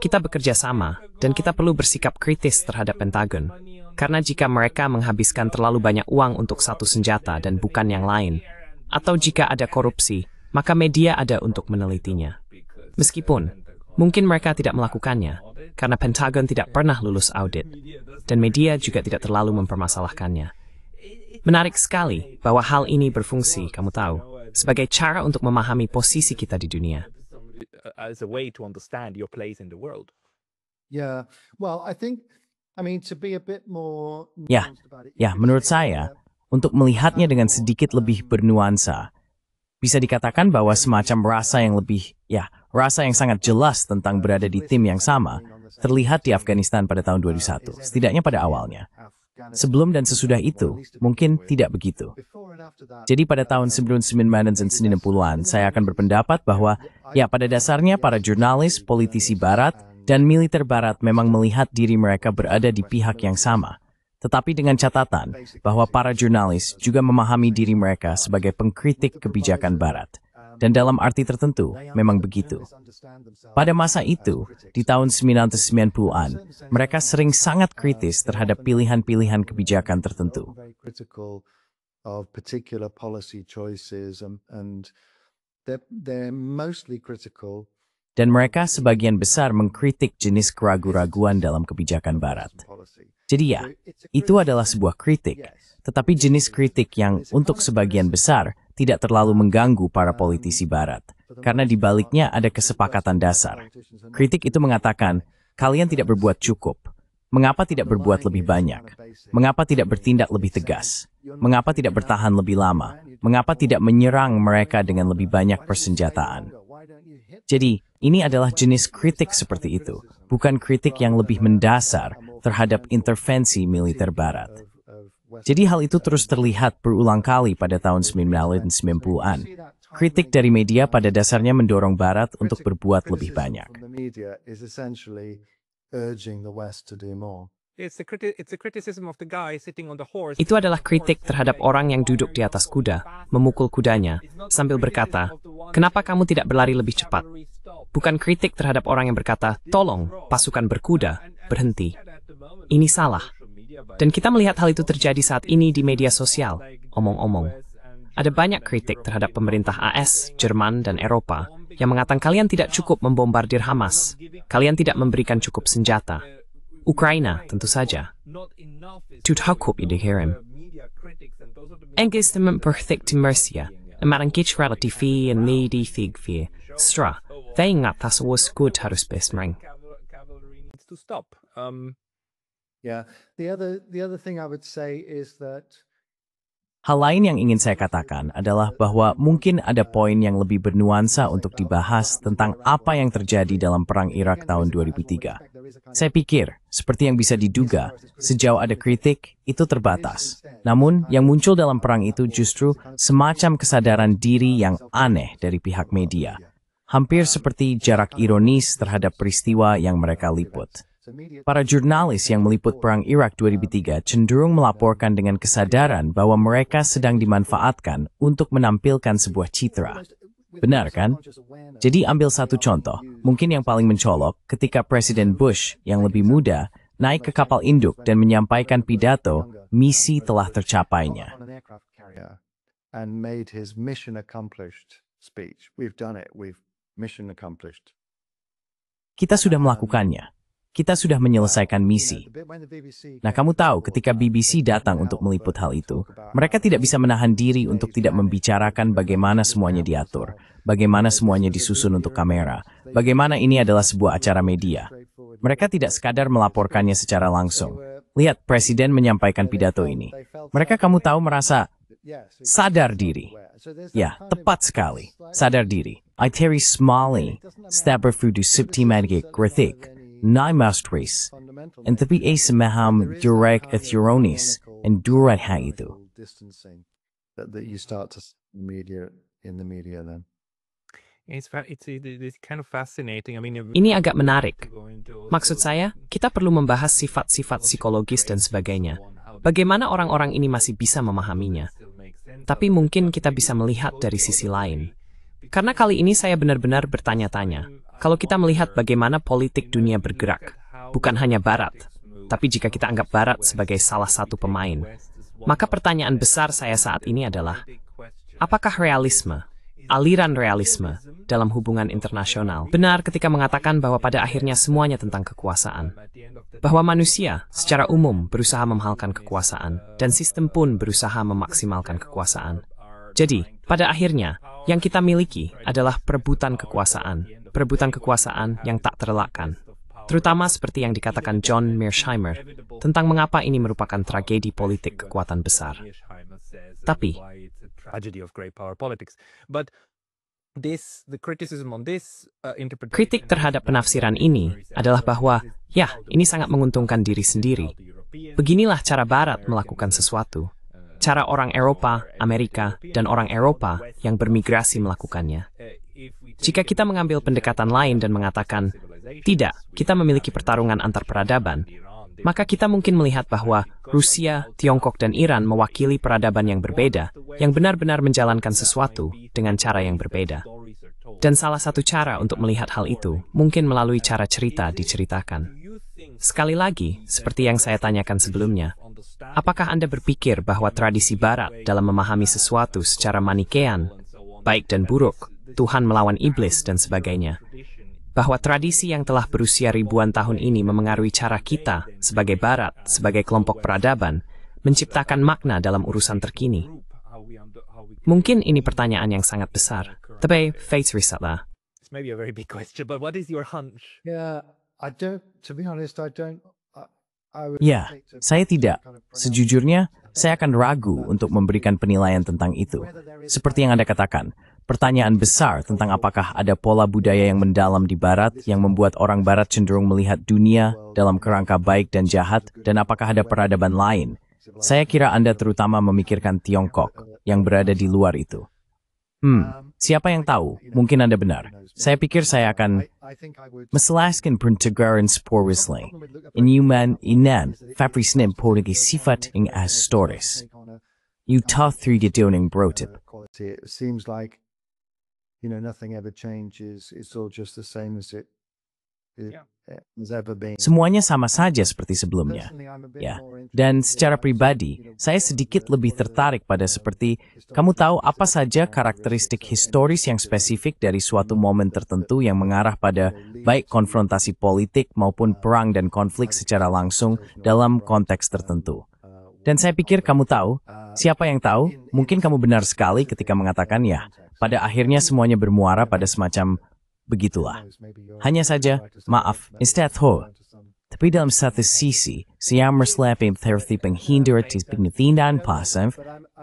Kita bekerja sama, dan kita perlu bersikap kritis terhadap Pentagon. Karena jika mereka menghabiskan terlalu banyak uang untuk satu senjata dan bukan yang lain, atau jika ada korupsi, maka media ada untuk menelitinya. Meskipun, mungkin mereka tidak melakukannya, karena Pentagon tidak pernah lulus audit, dan media juga tidak terlalu mempermasalahkannya. Menarik sekali bahwa hal ini berfungsi, kamu tahu, sebagai cara untuk memahami posisi kita di dunia. Menurut saya, untuk melihatnya dengan sedikit lebih bernuansa, bisa dikatakan bahwa semacam rasa yang sangat jelas tentang berada di tim yang sama, terlihat di Afghanistan pada tahun 2001, setidaknya pada awalnya. Sebelum dan sesudah itu, mungkin tidak begitu. Jadi pada tahun 1990-an, saya akan berpendapat bahwa, pada dasarnya para jurnalis, politisi Barat, dan militer Barat memang melihat diri mereka berada di pihak yang sama. Tetapi dengan catatan bahwa para jurnalis juga memahami diri mereka sebagai pengkritik kebijakan Barat. Dan dalam arti tertentu, memang begitu. Pada masa itu, di tahun 1990-an, mereka sering sangat kritis terhadap pilihan-pilihan kebijakan tertentu. Dan mereka sebagian besar mengkritik jenis keraguan-raguan dalam kebijakan Barat. Jadi ya, itu adalah sebuah kritik, tetapi jenis kritik yang untuk sebagian besar tidak terlalu mengganggu para politisi Barat. Karena di baliknya ada kesepakatan dasar. Kritik itu mengatakan, kalian tidak berbuat cukup. Mengapa tidak berbuat lebih banyak? Mengapa tidak bertindak lebih tegas? Mengapa tidak bertahan lebih lama? Mengapa tidak menyerang mereka dengan lebih banyak persenjataan? Jadi, ini adalah jenis kritik seperti itu, bukan kritik yang lebih mendasar terhadap intervensi militer Barat. Jadi hal itu terus terlihat berulang kali pada tahun 1990-an. Kritik dari media pada dasarnya mendorong Barat untuk berbuat lebih banyak. Itu adalah kritik terhadap orang yang duduk di atas kuda, memukul kudanya, sambil berkata, kenapa kamu tidak berlari lebih cepat? Bukan kritik terhadap orang yang berkata, tolong, pasukan berkuda, berhenti. Ini salah. Dan kita melihat hal itu terjadi saat ini di media sosial, omong-omong. Ada banyak kritik terhadap pemerintah AS, Jerman, dan Eropa yang mengatakan kalian tidak cukup membombardir Hamas, kalian tidak memberikan cukup senjata. Ukraina, tentu saja. Tut hakop i det här. Engelstemmen perfekt till Mercia, maar een kitsch relatief en medifig för stra. They ingat tas was good harus besmring. To stop. Yeah. The other thing I would say is that Hal lain yang ingin saya katakan adalah bahwa mungkin ada poin yang lebih bernuansa untuk dibahas tentang apa yang terjadi dalam Perang Irak tahun 2003. Saya pikir, seperti yang bisa diduga, sejauh ada kritik, itu terbatas. Namun, yang muncul dalam perang itu justru semacam kesadaran diri yang aneh dari pihak media. Hampir seperti jarak ironis terhadap peristiwa yang mereka liput. Para jurnalis yang meliput Perang Irak 2003 cenderung melaporkan dengan kesadaran bahwa mereka sedang dimanfaatkan untuk menampilkan sebuah citra. Benar kan? Jadi ambil satu contoh, mungkin yang paling mencolok ketika Presiden Bush yang lebih muda naik ke kapal induk dan menyampaikan pidato, misi telah tercapainya. And made his mission accomplished speech. We've done it. We've mission accomplished. Kita sudah melakukannya. Kita sudah menyelesaikan misi. Nah, kamu tahu ketika BBC datang untuk meliput hal itu, mereka tidak bisa menahan diri untuk tidak membicarakan bagaimana semuanya diatur, bagaimana semuanya disusun untuk kamera, bagaimana ini adalah sebuah acara media. Mereka tidak sekadar melaporkannya secara langsung. Lihat, Presiden menyampaikan pidato ini. Mereka kamu tahu merasa sadar diri. Ya, tepat sekali. Sadar diri. I Terry Smalley, Stabber Fudu Subtimatic Grathik, Naimast race, and tapi semaham direct ethironis and durat hang itu. That you start to media in the media then. It's kind of fascinating. I mean, Ini agak menarik. Maksud saya, kita perlu membahas sifat-sifat psikologis dan sebagainya. Bagaimana orang-orang ini masih bisa memahaminya. Tapi mungkin kita bisa melihat dari sisi lain. Karena kali ini saya benar-benar bertanya-tanya. Kalau kita melihat bagaimana politik dunia bergerak, bukan hanya Barat, tapi jika kita anggap Barat sebagai salah satu pemain, maka pertanyaan besar saya saat ini adalah, apakah realisme, aliran realisme dalam hubungan internasional benar ketika mengatakan bahwa pada akhirnya semuanya tentang kekuasaan? Bahwa manusia secara umum berusaha memahalkan kekuasaan, dan sistem pun berusaha memaksimalkan kekuasaan. Jadi, pada akhirnya, yang kita miliki adalah perebutan kekuasaan yang tak terelakkan. Terutama seperti yang dikatakan John Mearsheimer tentang mengapa ini merupakan tragedi politik kekuatan besar. Tapi, kritik terhadap penafsiran ini adalah bahwa, ya, ini sangat menguntungkan diri sendiri. Beginilah cara Barat melakukan sesuatu. Cara orang Eropa, Amerika, dan orang Eropa yang bermigrasi melakukannya. Jika kita mengambil pendekatan lain dan mengatakan, tidak, kita memiliki pertarungan antar peradaban, maka kita mungkin melihat bahwa Rusia, Tiongkok, dan Iran mewakili peradaban yang berbeda, yang benar-benar menjalankan sesuatu dengan cara yang berbeda. Dan salah satu cara untuk melihat hal itu mungkin melalui cara cerita diceritakan. Sekali lagi, seperti yang saya tanyakan sebelumnya, apakah Anda berpikir bahwa tradisi Barat dalam memahami sesuatu secara manikean, baik dan buruk, Tuhan melawan iblis dan sebagainya, bahwa tradisi yang telah berusia ribuan tahun ini memengaruhi cara kita sebagai Barat, sebagai kelompok peradaban, menciptakan makna dalam urusan terkini. Mungkin ini pertanyaan yang sangat besar, tapi face riset lah. It's maybe a very big question, but what is your hunch? Yeah, to be honest, I don't. I would Ya, hate to saya tidak. kind of pronounce Sejujurnya, saya akan ragu untuk memberikan penilaian tentang itu. Seperti yang Anda katakan, pertanyaan besar tentang apakah ada pola budaya yang mendalam di Barat yang membuat orang Barat cenderung melihat dunia dalam kerangka baik dan jahat, dan apakah ada peradaban lain. Saya kira Anda terutama memikirkan Tiongkok yang berada di luar itu. Siapa yang tahu? Mungkin Anda benar. Saya pikir saya akan meselaskan pentegaran sporisling. Inyuman inan, fabrisnem porigi sifat ing astoris. Utah 3 gedioning brotip. It seems like, nothing ever changes. It's all just the same as it has ever been. Semuanya sama saja seperti sebelumnya. Ya, dan secara pribadi, saya sedikit lebih tertarik pada seperti, kamu tahu apa saja karakteristik historis yang spesifik dari suatu momen tertentu yang mengarah pada baik konfrontasi politik maupun perang dan konflik secara langsung dalam konteks tertentu. Dan saya pikir kamu tahu, siapa yang tahu, mungkin kamu benar sekali ketika mengatakan ya, pada akhirnya semuanya bermuara pada semacam begitulah. Hanya saja, maaf, instead ho. Tapi dalam satu sisi, siya mersleping therapy penghindar tis pagnatindan pasif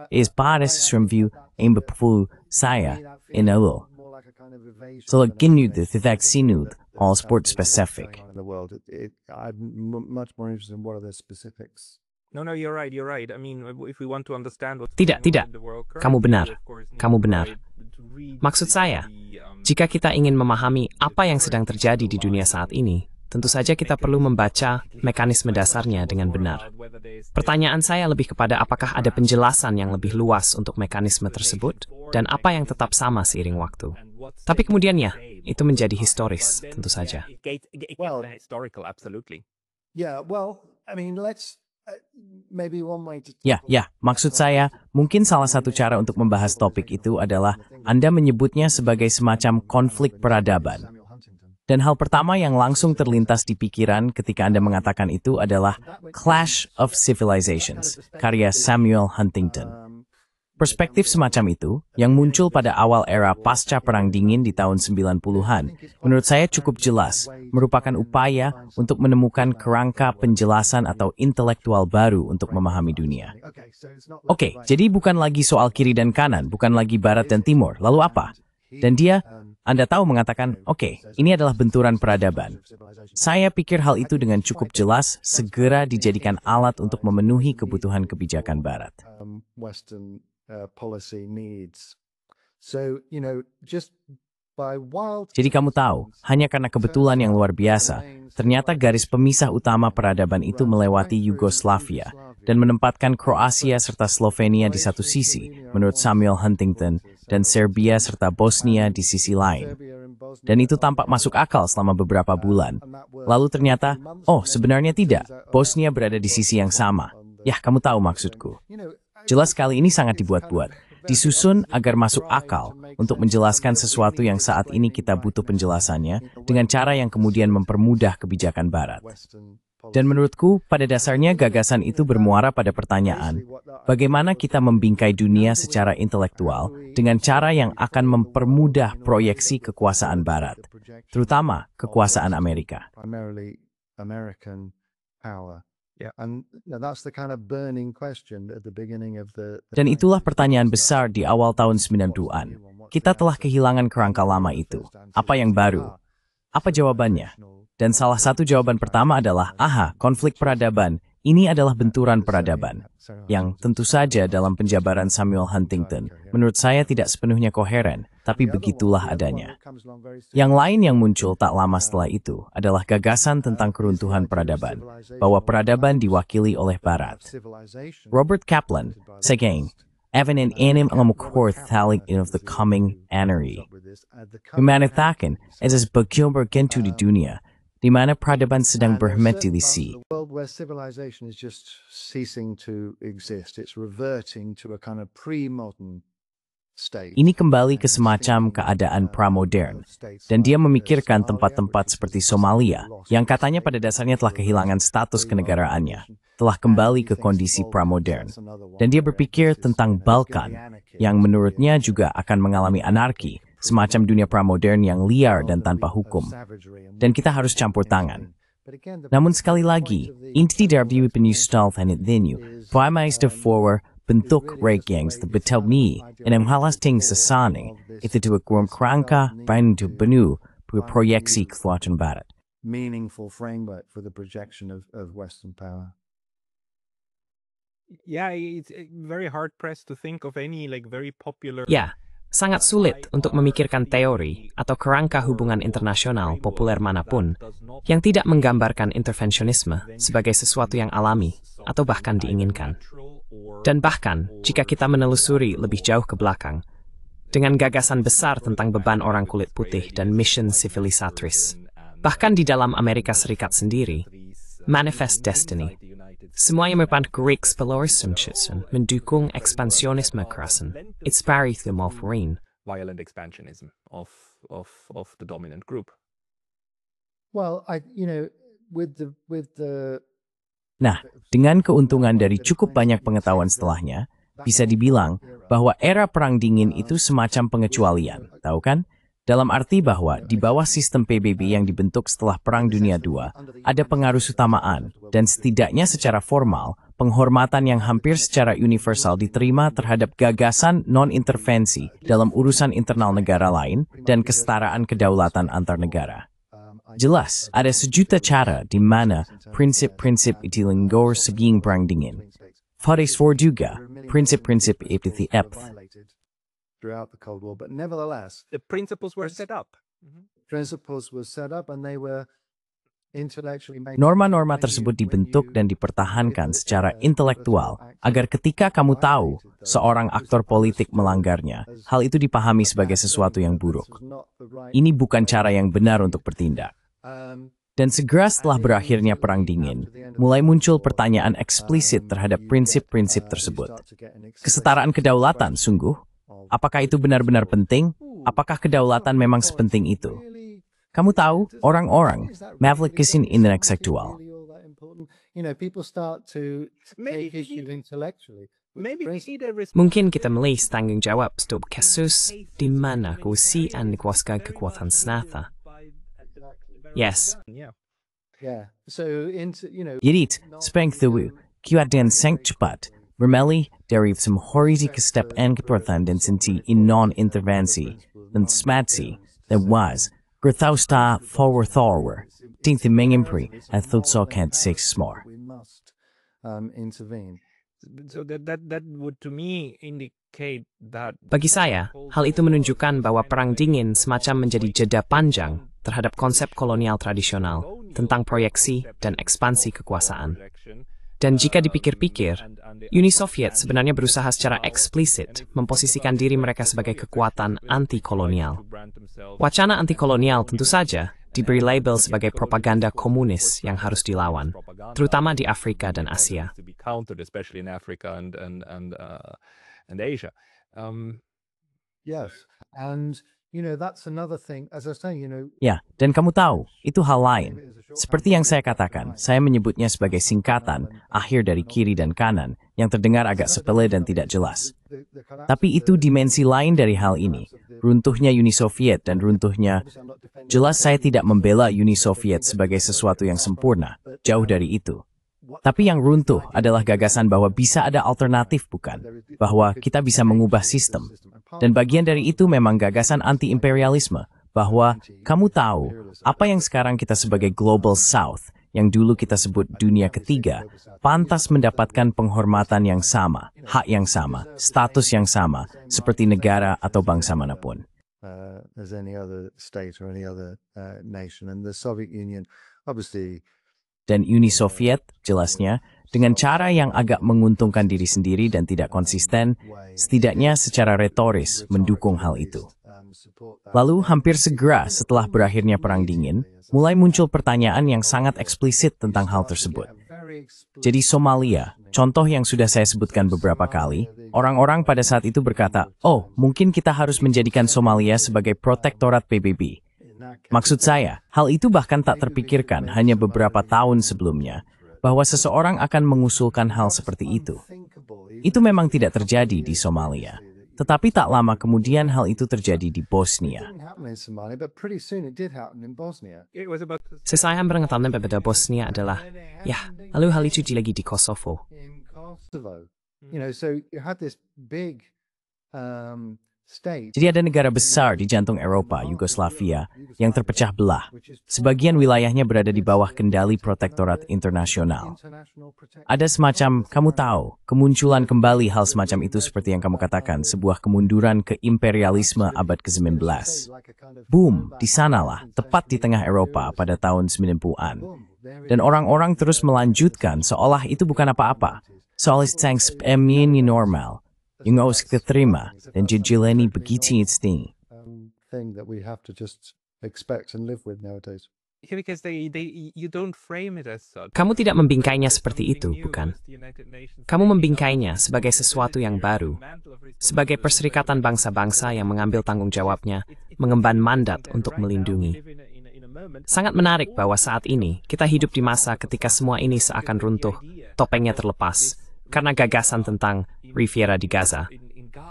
is pada sesuatu yang berpuluh saya inalo. So ginu the vaccine all sport specific. I'm much more interested in what are the specifics. No, you're right. I mean, if we want to understand what's Tidak, going on tidak. in the world Kamu currently, benar. we of course need Kamu to benar. try to read Maksud saya, jika kita ingin memahami apa yang sedang terjadi di dunia saat ini, tentu saja kita perlu membaca mekanisme dasarnya dengan benar. Pertanyaan saya lebih kepada apakah ada penjelasan yang lebih luas untuk mekanisme tersebut, dan apa yang tetap sama seiring waktu. Tapi kemudian ya, itu menjadi historis, tentu saja. Well, historical, absolutely. Yeah, well, I mean, let's maybe one way to Ya, maksud saya, mungkin salah satu cara untuk membahas topik itu adalah Anda menyebutnya sebagai semacam konflik peradaban. Dan hal pertama yang langsung terlintas di pikiran ketika Anda mengatakan itu adalah Clash of Civilizations, karya Samuel Huntington. Perspektif semacam itu, yang muncul pada awal era pasca Perang Dingin di tahun 90-an, menurut saya cukup jelas, merupakan upaya untuk menemukan kerangka penjelasan atau intelektual baru untuk memahami dunia. Oke, jadi bukan lagi soal kiri dan kanan, bukan lagi barat dan timur, lalu apa? Dan dia, Anda tahu mengatakan, oke, ini adalah benturan peradaban. Saya pikir hal itu dengan cukup jelas segera dijadikan alat untuk memenuhi kebutuhan kebijakan barat. Western policy needs. So, just by wild. Jadi kamu tahu, hanya karena kebetulan yang luar biasa, ternyata garis pemisah utama peradaban itu melewati Yugoslavia dan menempatkan Kroasia serta Slovenia di satu sisi, menurut Samuel Huntington, dan Serbia serta Bosnia di sisi lain. Dan itu tampak masuk akal selama beberapa bulan. Lalu ternyata, sebenarnya tidak, Bosnia berada di sisi yang sama. Ya, kamu tahu maksudku. Jelas sekali ini sangat dibuat-buat, disusun agar masuk akal untuk menjelaskan sesuatu yang saat ini kita butuh penjelasannya dengan cara yang kemudian mempermudah kebijakan barat. Dan menurutku, pada dasarnya gagasan itu bermuara pada pertanyaan, bagaimana kita membingkai dunia secara intelektual dengan cara yang akan mempermudah proyeksi kekuasaan barat, terutama kekuasaan Amerika. Dan itulah pertanyaan besar di awal tahun 90-an. Kita telah kehilangan kerangka lama itu. Apa yang baru? Apa jawabannya? Dan salah satu jawaban pertama adalah, konflik peradaban. Ini adalah benturan peradaban. Yang tentu saja dalam penjabaran Samuel Huntington, menurut saya tidak sepenuhnya koheren, tapi begitulah adanya. Yang lain yang muncul tak lama setelah itu adalah gagasan tentang keruntuhan peradaban, bahwa peradaban diwakili oleh Barat. Robert Kaplan, saying, even in anim alamukor thalik of the coming anary. Humanitakan, as bagyong bergentu di dunia, di mana peradaban sedang berhenti. World where civilization is just ceasing to exist. It's reverting to a kind of pre-modern Ini kembali ke semacam keadaan pramodern, dan dia memikirkan tempat-tempat seperti Somalia, yang katanya pada dasarnya telah kehilangan status kenegaraannya, telah kembali ke kondisi pramodern. Dan dia berpikir tentang Balkan, yang menurutnya juga akan mengalami anarki, semacam dunia pramodern yang liar dan tanpa hukum. Dan kita harus campur tangan. Namun sekali lagi, inti dari penyusutan itu, pemaisda forward bentuk regengs the betelmi en menghalasting sesane itu dua kurang kerangka bantu benu proyeksi kekuatan barat. Meaningful framework for the projection of Western power. Yeah, it's very hard pressed to think of any like very popular. Ya, sangat sulit untuk memikirkan teori atau kerangka hubungan internasional populer manapun yang tidak menggambarkan intervensionisme sebagai sesuatu yang alami atau bahkan diinginkan. Dan bahkan, jika kita menelusuri lebih jauh ke belakang, dengan gagasan besar tentang beban orang kulit putih dan mission civilisatris, bahkan di dalam Amerika Serikat sendiri, Manifest Destiny, semuanya merupakan Greek spolorism mendukung ekspansionisme kerasan, inspirasi themophorine, violent expansionism of the dominant group. Well, Nah, dengan keuntungan dari cukup banyak pengetahuan setelahnya, bisa dibilang bahwa era Perang Dingin itu semacam pengecualian, tahu kan? Dalam arti bahwa di bawah sistem PBB yang dibentuk setelah Perang Dunia II, ada pengarusutamaan, dan setidaknya secara formal, penghormatan yang hampir secara universal diterima terhadap gagasan non-intervensi dalam urusan internal negara lain dan kesetaraan kedaulatan antar negara. Jelas, ada sejuta cara di mana prinsip-prinsip itu lenggor sebelum Perang Dingin. Pada juga, prinsip-prinsip itu throughout the Cold War, but nevertheless, The principles were set up. principles were set up and they were intellectually made. Norma-norma tersebut dibentuk dan dipertahankan secara intelektual agar ketika kamu tahu seorang aktor politik melanggarnya, hal itu dipahami sebagai sesuatu yang buruk. Ini bukan cara yang benar untuk bertindak. Dan segera setelah berakhirnya Perang Dingin, mulai muncul pertanyaan eksplisit terhadap prinsip-prinsip tersebut. Kesetaraan kedaulatan, sungguh? Apakah itu benar-benar penting? Apakah kedaulatan memang sepenting itu? Kamu tahu, orang-orang mavlik kesin intelektual. Mungkin kita melihat tanggung jawab untuk kasus di mana keusiaan dikuasai kekuatan senjata. Yes. Jadi, sepeng tuhu, kiadan sangat cepat, bermeli dari semhoriti ke step and kepertan dan senti in non-intervensi, dan smadsi, dan was, gerthausta forward, tingti mengimpri, at thutso kent six more. We must intervene. So that would to me indicate that Bagi saya, hal itu menunjukkan bahwa Perang Dingin semacam menjadi jeda panjang terhadap konsep kolonial tradisional tentang proyeksi dan ekspansi kekuasaan. Dan jika dipikir-pikir, Uni Soviet sebenarnya berusaha secara eksplisit memposisikan diri mereka sebagai kekuatan anti-kolonial. Wacana anti-kolonial tentu saja diberi label sebagai propaganda komunis yang harus dilawan, terutama di Afrika dan Asia. To be countered, especially in Africa and Asia. Yes, and that's another thing. As I was saying, Ya, dan kamu tahu, itu hal lain. Seperti yang saya katakan, saya menyebutnya sebagai singkatan, akhir dari kiri dan kanan, yang terdengar agak sepele dan tidak jelas. Tapi itu dimensi lain dari hal ini, runtuhnya Uni Soviet dan runtuhnya. Jelas saya tidak membela Uni Soviet sebagai sesuatu yang sempurna, jauh dari itu. Tapi yang runtuh adalah gagasan bahwa bisa ada alternatif, bukan? Bahwa kita bisa mengubah sistem. Dan bagian dari itu memang gagasan anti-imperialisme, bahwa kamu tahu apa yang sekarang kita sebagai Global South, yang dulu kita sebut dunia ketiga, pantas mendapatkan penghormatan yang sama, hak yang sama, status yang sama, seperti negara atau bangsa manapun. as any other state or any other nation. And the Soviet Union, obviously. Dan Uni Soviet, jelasnya, dengan cara yang agak menguntungkan diri sendiri dan tidak konsisten, setidaknya secara retoris mendukung hal itu. Lalu hampir segera setelah berakhirnya Perang Dingin, mulai muncul pertanyaan yang sangat eksplisit tentang hal tersebut. Jadi Somalia, Contoh yang sudah saya sebutkan beberapa kali, orang-orang pada saat itu berkata, oh, mungkin kita harus menjadikan Somalia sebagai protektorat PBB. Maksud saya, hal itu bahkan tak terpikirkan hanya beberapa tahun sebelumnya, bahwa seseorang akan mengusulkan hal seperti itu. Itu memang tidak terjadi di Somalia. Tetapi tak lama kemudian hal itu terjadi di Bosnia. Saya berpengetahuan pada Bosnia adalah, ya, lalu hal itu lagi di Kosovo. Jadi ada negara besar di jantung Eropa, Yugoslavia, yang terpecah belah. Sebagian wilayahnya berada di bawah kendali protektorat internasional. Ada semacam, kamu tahu, kemunculan kembali hal semacam itu seperti yang kamu katakan, sebuah kemunduran ke imperialisme abad ke-19. Boom, di sanalah, tepat di tengah Eropa pada tahun 90-an. Dan orang-orang terus melanjutkan seolah itu bukan apa-apa. Seolah ini normal. Yung harus kita terima dan jejilani begitu insting. Thing that we have to just expect and live with nowadays. Yeah, because you don't frame it as such. Kamu tidak membingkainya seperti itu, bukan? Kamu membingkainya sebagai sesuatu yang baru, sebagai perserikatan bangsa-bangsa yang mengambil tanggung jawabnya, mengemban mandat untuk melindungi. Sangat menarik bahwa saat ini kita hidup di masa ketika semua ini seakan runtuh, topengnya terlepas, karena gagasan tentang Riviera di Gaza.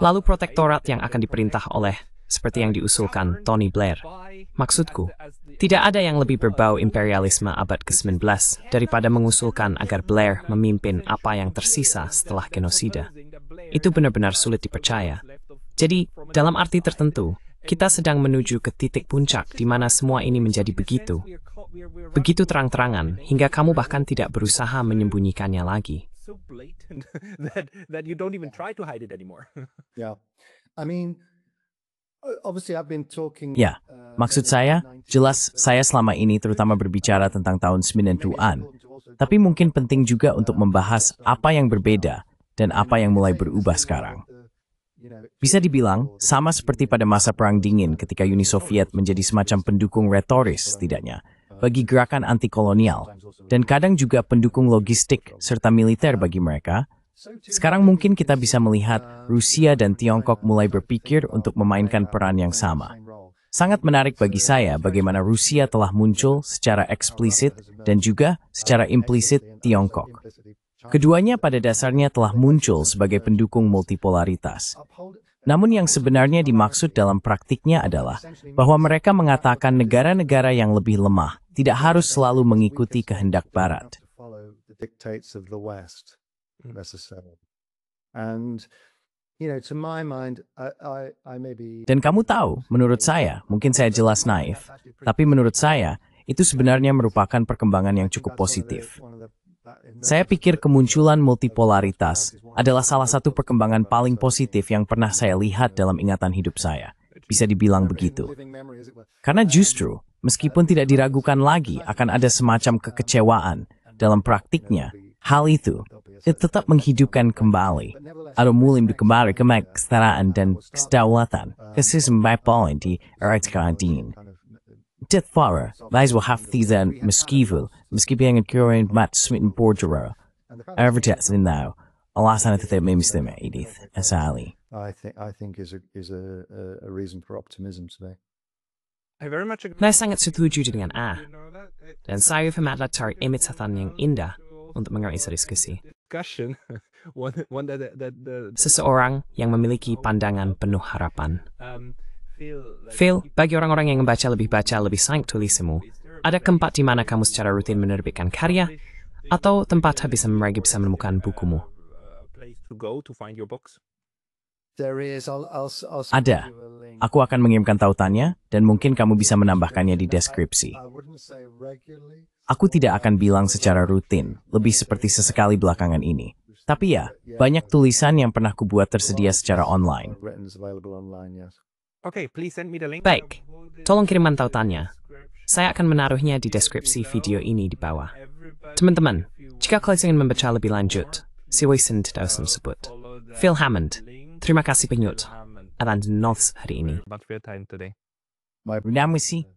Lalu protektorat yang akan diperintah oleh, seperti yang diusulkan Tony Blair. Maksudku, tidak ada yang lebih berbau imperialisme abad ke-19 daripada mengusulkan agar Blair memimpin apa yang tersisa setelah genosida. Itu benar-benar sulit dipercaya. Jadi, dalam arti tertentu, kita sedang menuju ke titik puncak di mana semua ini menjadi begitu. Begitu terang-terangan, hingga kamu bahkan tidak berusaha menyembunyikannya lagi. So blatant that you don't even try to hide it anymore. Yeah. I mean, obviously I've been talking. Ya, maksud saya, jelas saya selama ini terutama berbicara tentang tahun 90-an. Tapi mungkin penting juga untuk membahas apa yang berbeda dan apa yang mulai berubah sekarang. Bisa dibilang, sama seperti pada masa Perang Dingin ketika Uni Soviet menjadi semacam pendukung retoris setidaknya bagi gerakan anti-kolonial, dan kadang juga pendukung logistik serta militer bagi mereka. Sekarang mungkin kita bisa melihat Rusia dan Tiongkok mulai berpikir untuk memainkan peran yang sama. Sangat menarik bagi saya bagaimana Rusia telah muncul secara eksplisit dan juga secara implisit Tiongkok. Keduanya pada dasarnya telah muncul sebagai pendukung multipolaritas. Namun yang sebenarnya dimaksud dalam praktiknya adalah bahwa mereka mengatakan negara-negara yang lebih lemah tidak harus selalu mengikuti kehendak Barat. Dan kamu tahu, menurut saya, mungkin saya jelas naif, tapi menurut saya, itu sebenarnya merupakan perkembangan yang cukup positif. Saya pikir kemunculan multipolaritas adalah salah satu perkembangan paling positif yang pernah saya lihat dalam ingatan hidup saya. Bisa dibilang begitu. Karena justru, meskipun tidak diragukan lagi akan ada semacam kekecewaan, dalam praktiknya, hal itu tetap menghidupkan kembali atau mulai kembali ke kesetaraan dan kedaulatan ke sistem bipolar di era sekarang. Death Fara, Lies will have these meskipun yang kurin mat smitten borjera. Evertats in now, alasan itu tidak memistema Edith asali. I think is a reason for optimism today. I very much agree. Saya sangat setuju dengan A. Dan saya adalah cari imitatan yang indah untuk mengerti diskusi. Discussion, one that Seseorang yang memiliki pandangan penuh harapan. Phil, bagi orang-orang yang membaca lebih sangat tulismu, ada tempat di mana kamu secara rutin menerbitkan karya, atau tempat bisa mereka bisa menemukan bukumu? Ada. Aku akan mengirimkan tautannya, dan mungkin kamu bisa menambahkannya di deskripsi. Aku tidak akan bilang secara rutin, lebih seperti sesekali belakangan ini. Tapi ya, banyak tulisan yang pernah kubuat tersedia secara online. Okay, please send me the link. Baik, tolong kiriman tautannya. Saya akan menaruhnya di deskripsi video ini di bawah. Teman-teman, jika kalian ingin membaca lebih lanjut, silakan tidak usah sebut. Phil Hammond, terima kasih banyak atas notes hari ini. Much for your time today. Terima kasih.